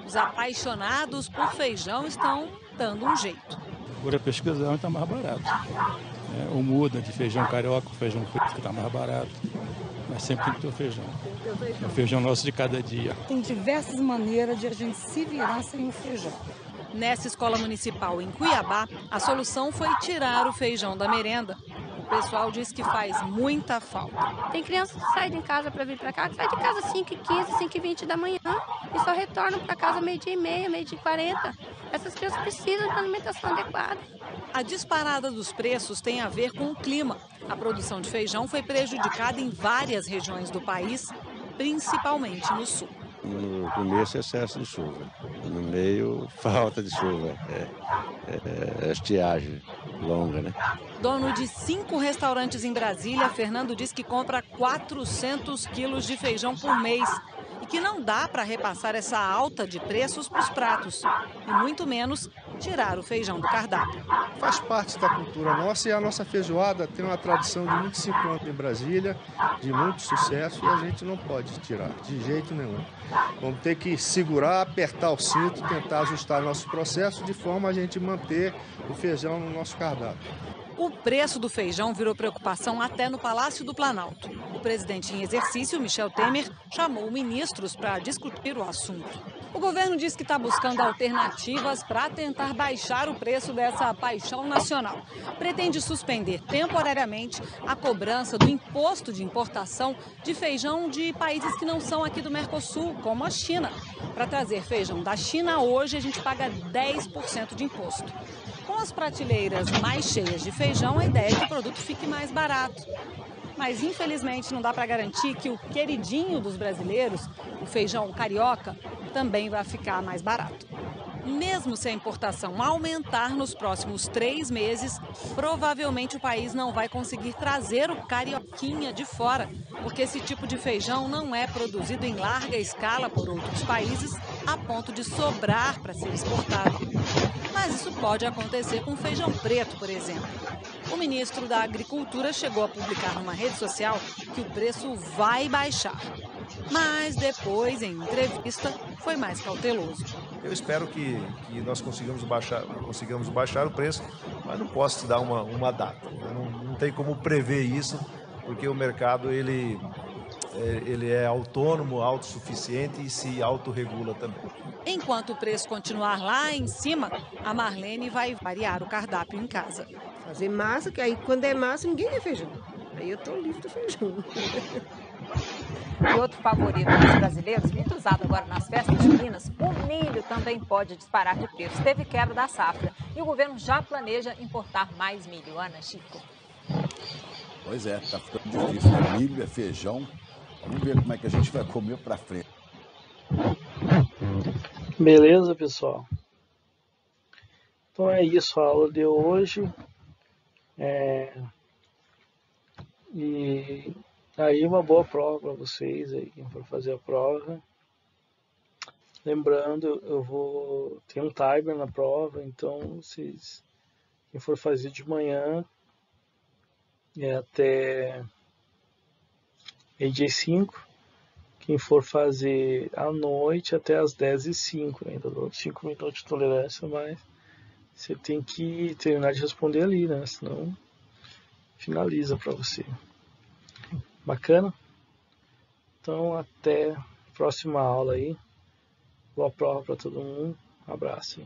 Os apaixonados por feijão estão dando um jeito. Por pesquisar, está mais barato. Ou muda de feijão carioca, feijão preto, que está mais barato. Mas sempre tem que ter o feijão. É o feijão nosso de cada dia. Tem diversas maneiras de a gente se virar sem o feijão. Nessa escola municipal em Cuiabá, a solução foi tirar o feijão da merenda. O pessoal diz que faz muita falta. Tem criança que sai de casa para vir para cá, que sai de casa 5h15, 5h20 da manhã e só retornam para casa 12h30, 12h40. Essas crianças precisam de uma alimentação adequada. A disparada dos preços tem a ver com o clima. A produção de feijão foi prejudicada em várias regiões do país, principalmente no sul. No começo, excesso de chuva. No meio, falta de chuva. Estiagem longa, né? Dono de 5 restaurantes em Brasília, Fernando diz que compra 400 quilos de feijão por mês e que não dá para repassar essa alta de preços para os pratos e muito menos tirar o feijão do cardápio. Faz parte da cultura nossa e a nossa feijoada tem uma tradição de 25 anos em Brasília, de muito sucesso, e a gente não pode tirar, de jeito nenhum. Vamos ter que segurar, apertar o cinto, tentar ajustar nosso processo de forma a gente manter o feijão no nosso cardápio. O preço do feijão virou preocupação até no Palácio do Planalto. O presidente em exercício, Michel Temer, chamou ministros para discutir o assunto. O governo diz que está buscando alternativas para tentar baixar o preço dessa paixão nacional. Pretende suspender temporariamente a cobrança do imposto de importação de feijão de países que não são aqui do Mercosul, como a China. Para trazer feijão da China, hoje a gente paga 10% de imposto. Com as prateleiras mais cheias de feijão, a ideia é que o produto fique mais barato. Mas, infelizmente, não dá para garantir que o queridinho dos brasileiros, o feijão carioca, também vai ficar mais barato. Mesmo se a importação aumentar nos próximos 3 meses, provavelmente o país não vai conseguir trazer o carioquinha de fora, porque esse tipo de feijão não é produzido em larga escala por outros países, a ponto de sobrar para ser exportado. Mas isso pode acontecer com feijão preto, por exemplo. O ministro da Agricultura chegou a publicar numa rede social que o preço vai baixar. Mas depois, em entrevista, foi mais cauteloso. Eu espero que nós consigamos baixar o preço, mas não posso te dar uma data. Não tem como prever isso, porque o mercado ele é autônomo, autossuficiente e se autorregula também. Enquanto o preço continuar lá em cima, a Marlene vai variar o cardápio em casa. Fazer massa, que aí quando é massa ninguém quer feijão. Aí eu tô livre do feijão. E outro favorito dos brasileiros, muito usado agora nas festas juninas, o milho também pode disparar de preço. Teve quebra da safra e o governo já planeja importar mais milho. Ana, Chico. Pois é, tá ficando difícil. É milho, é feijão. Vamos ver como é que a gente vai comer para frente. Beleza, pessoal? Então é isso a aula de hoje. E Aí uma boa prova para vocês aí, quem for fazer a prova. Lembrando, eu vou ter um timer na prova, então quem for fazer de manhã até meio-dia 5, quem for fazer à noite até as 10h05, ainda dou 5 minutos de tolerância, mas você tem que terminar de responder ali, né? Senão finaliza para você. Bacana? Então até a próxima aula aí. Boa prova para todo mundo. Um abraço.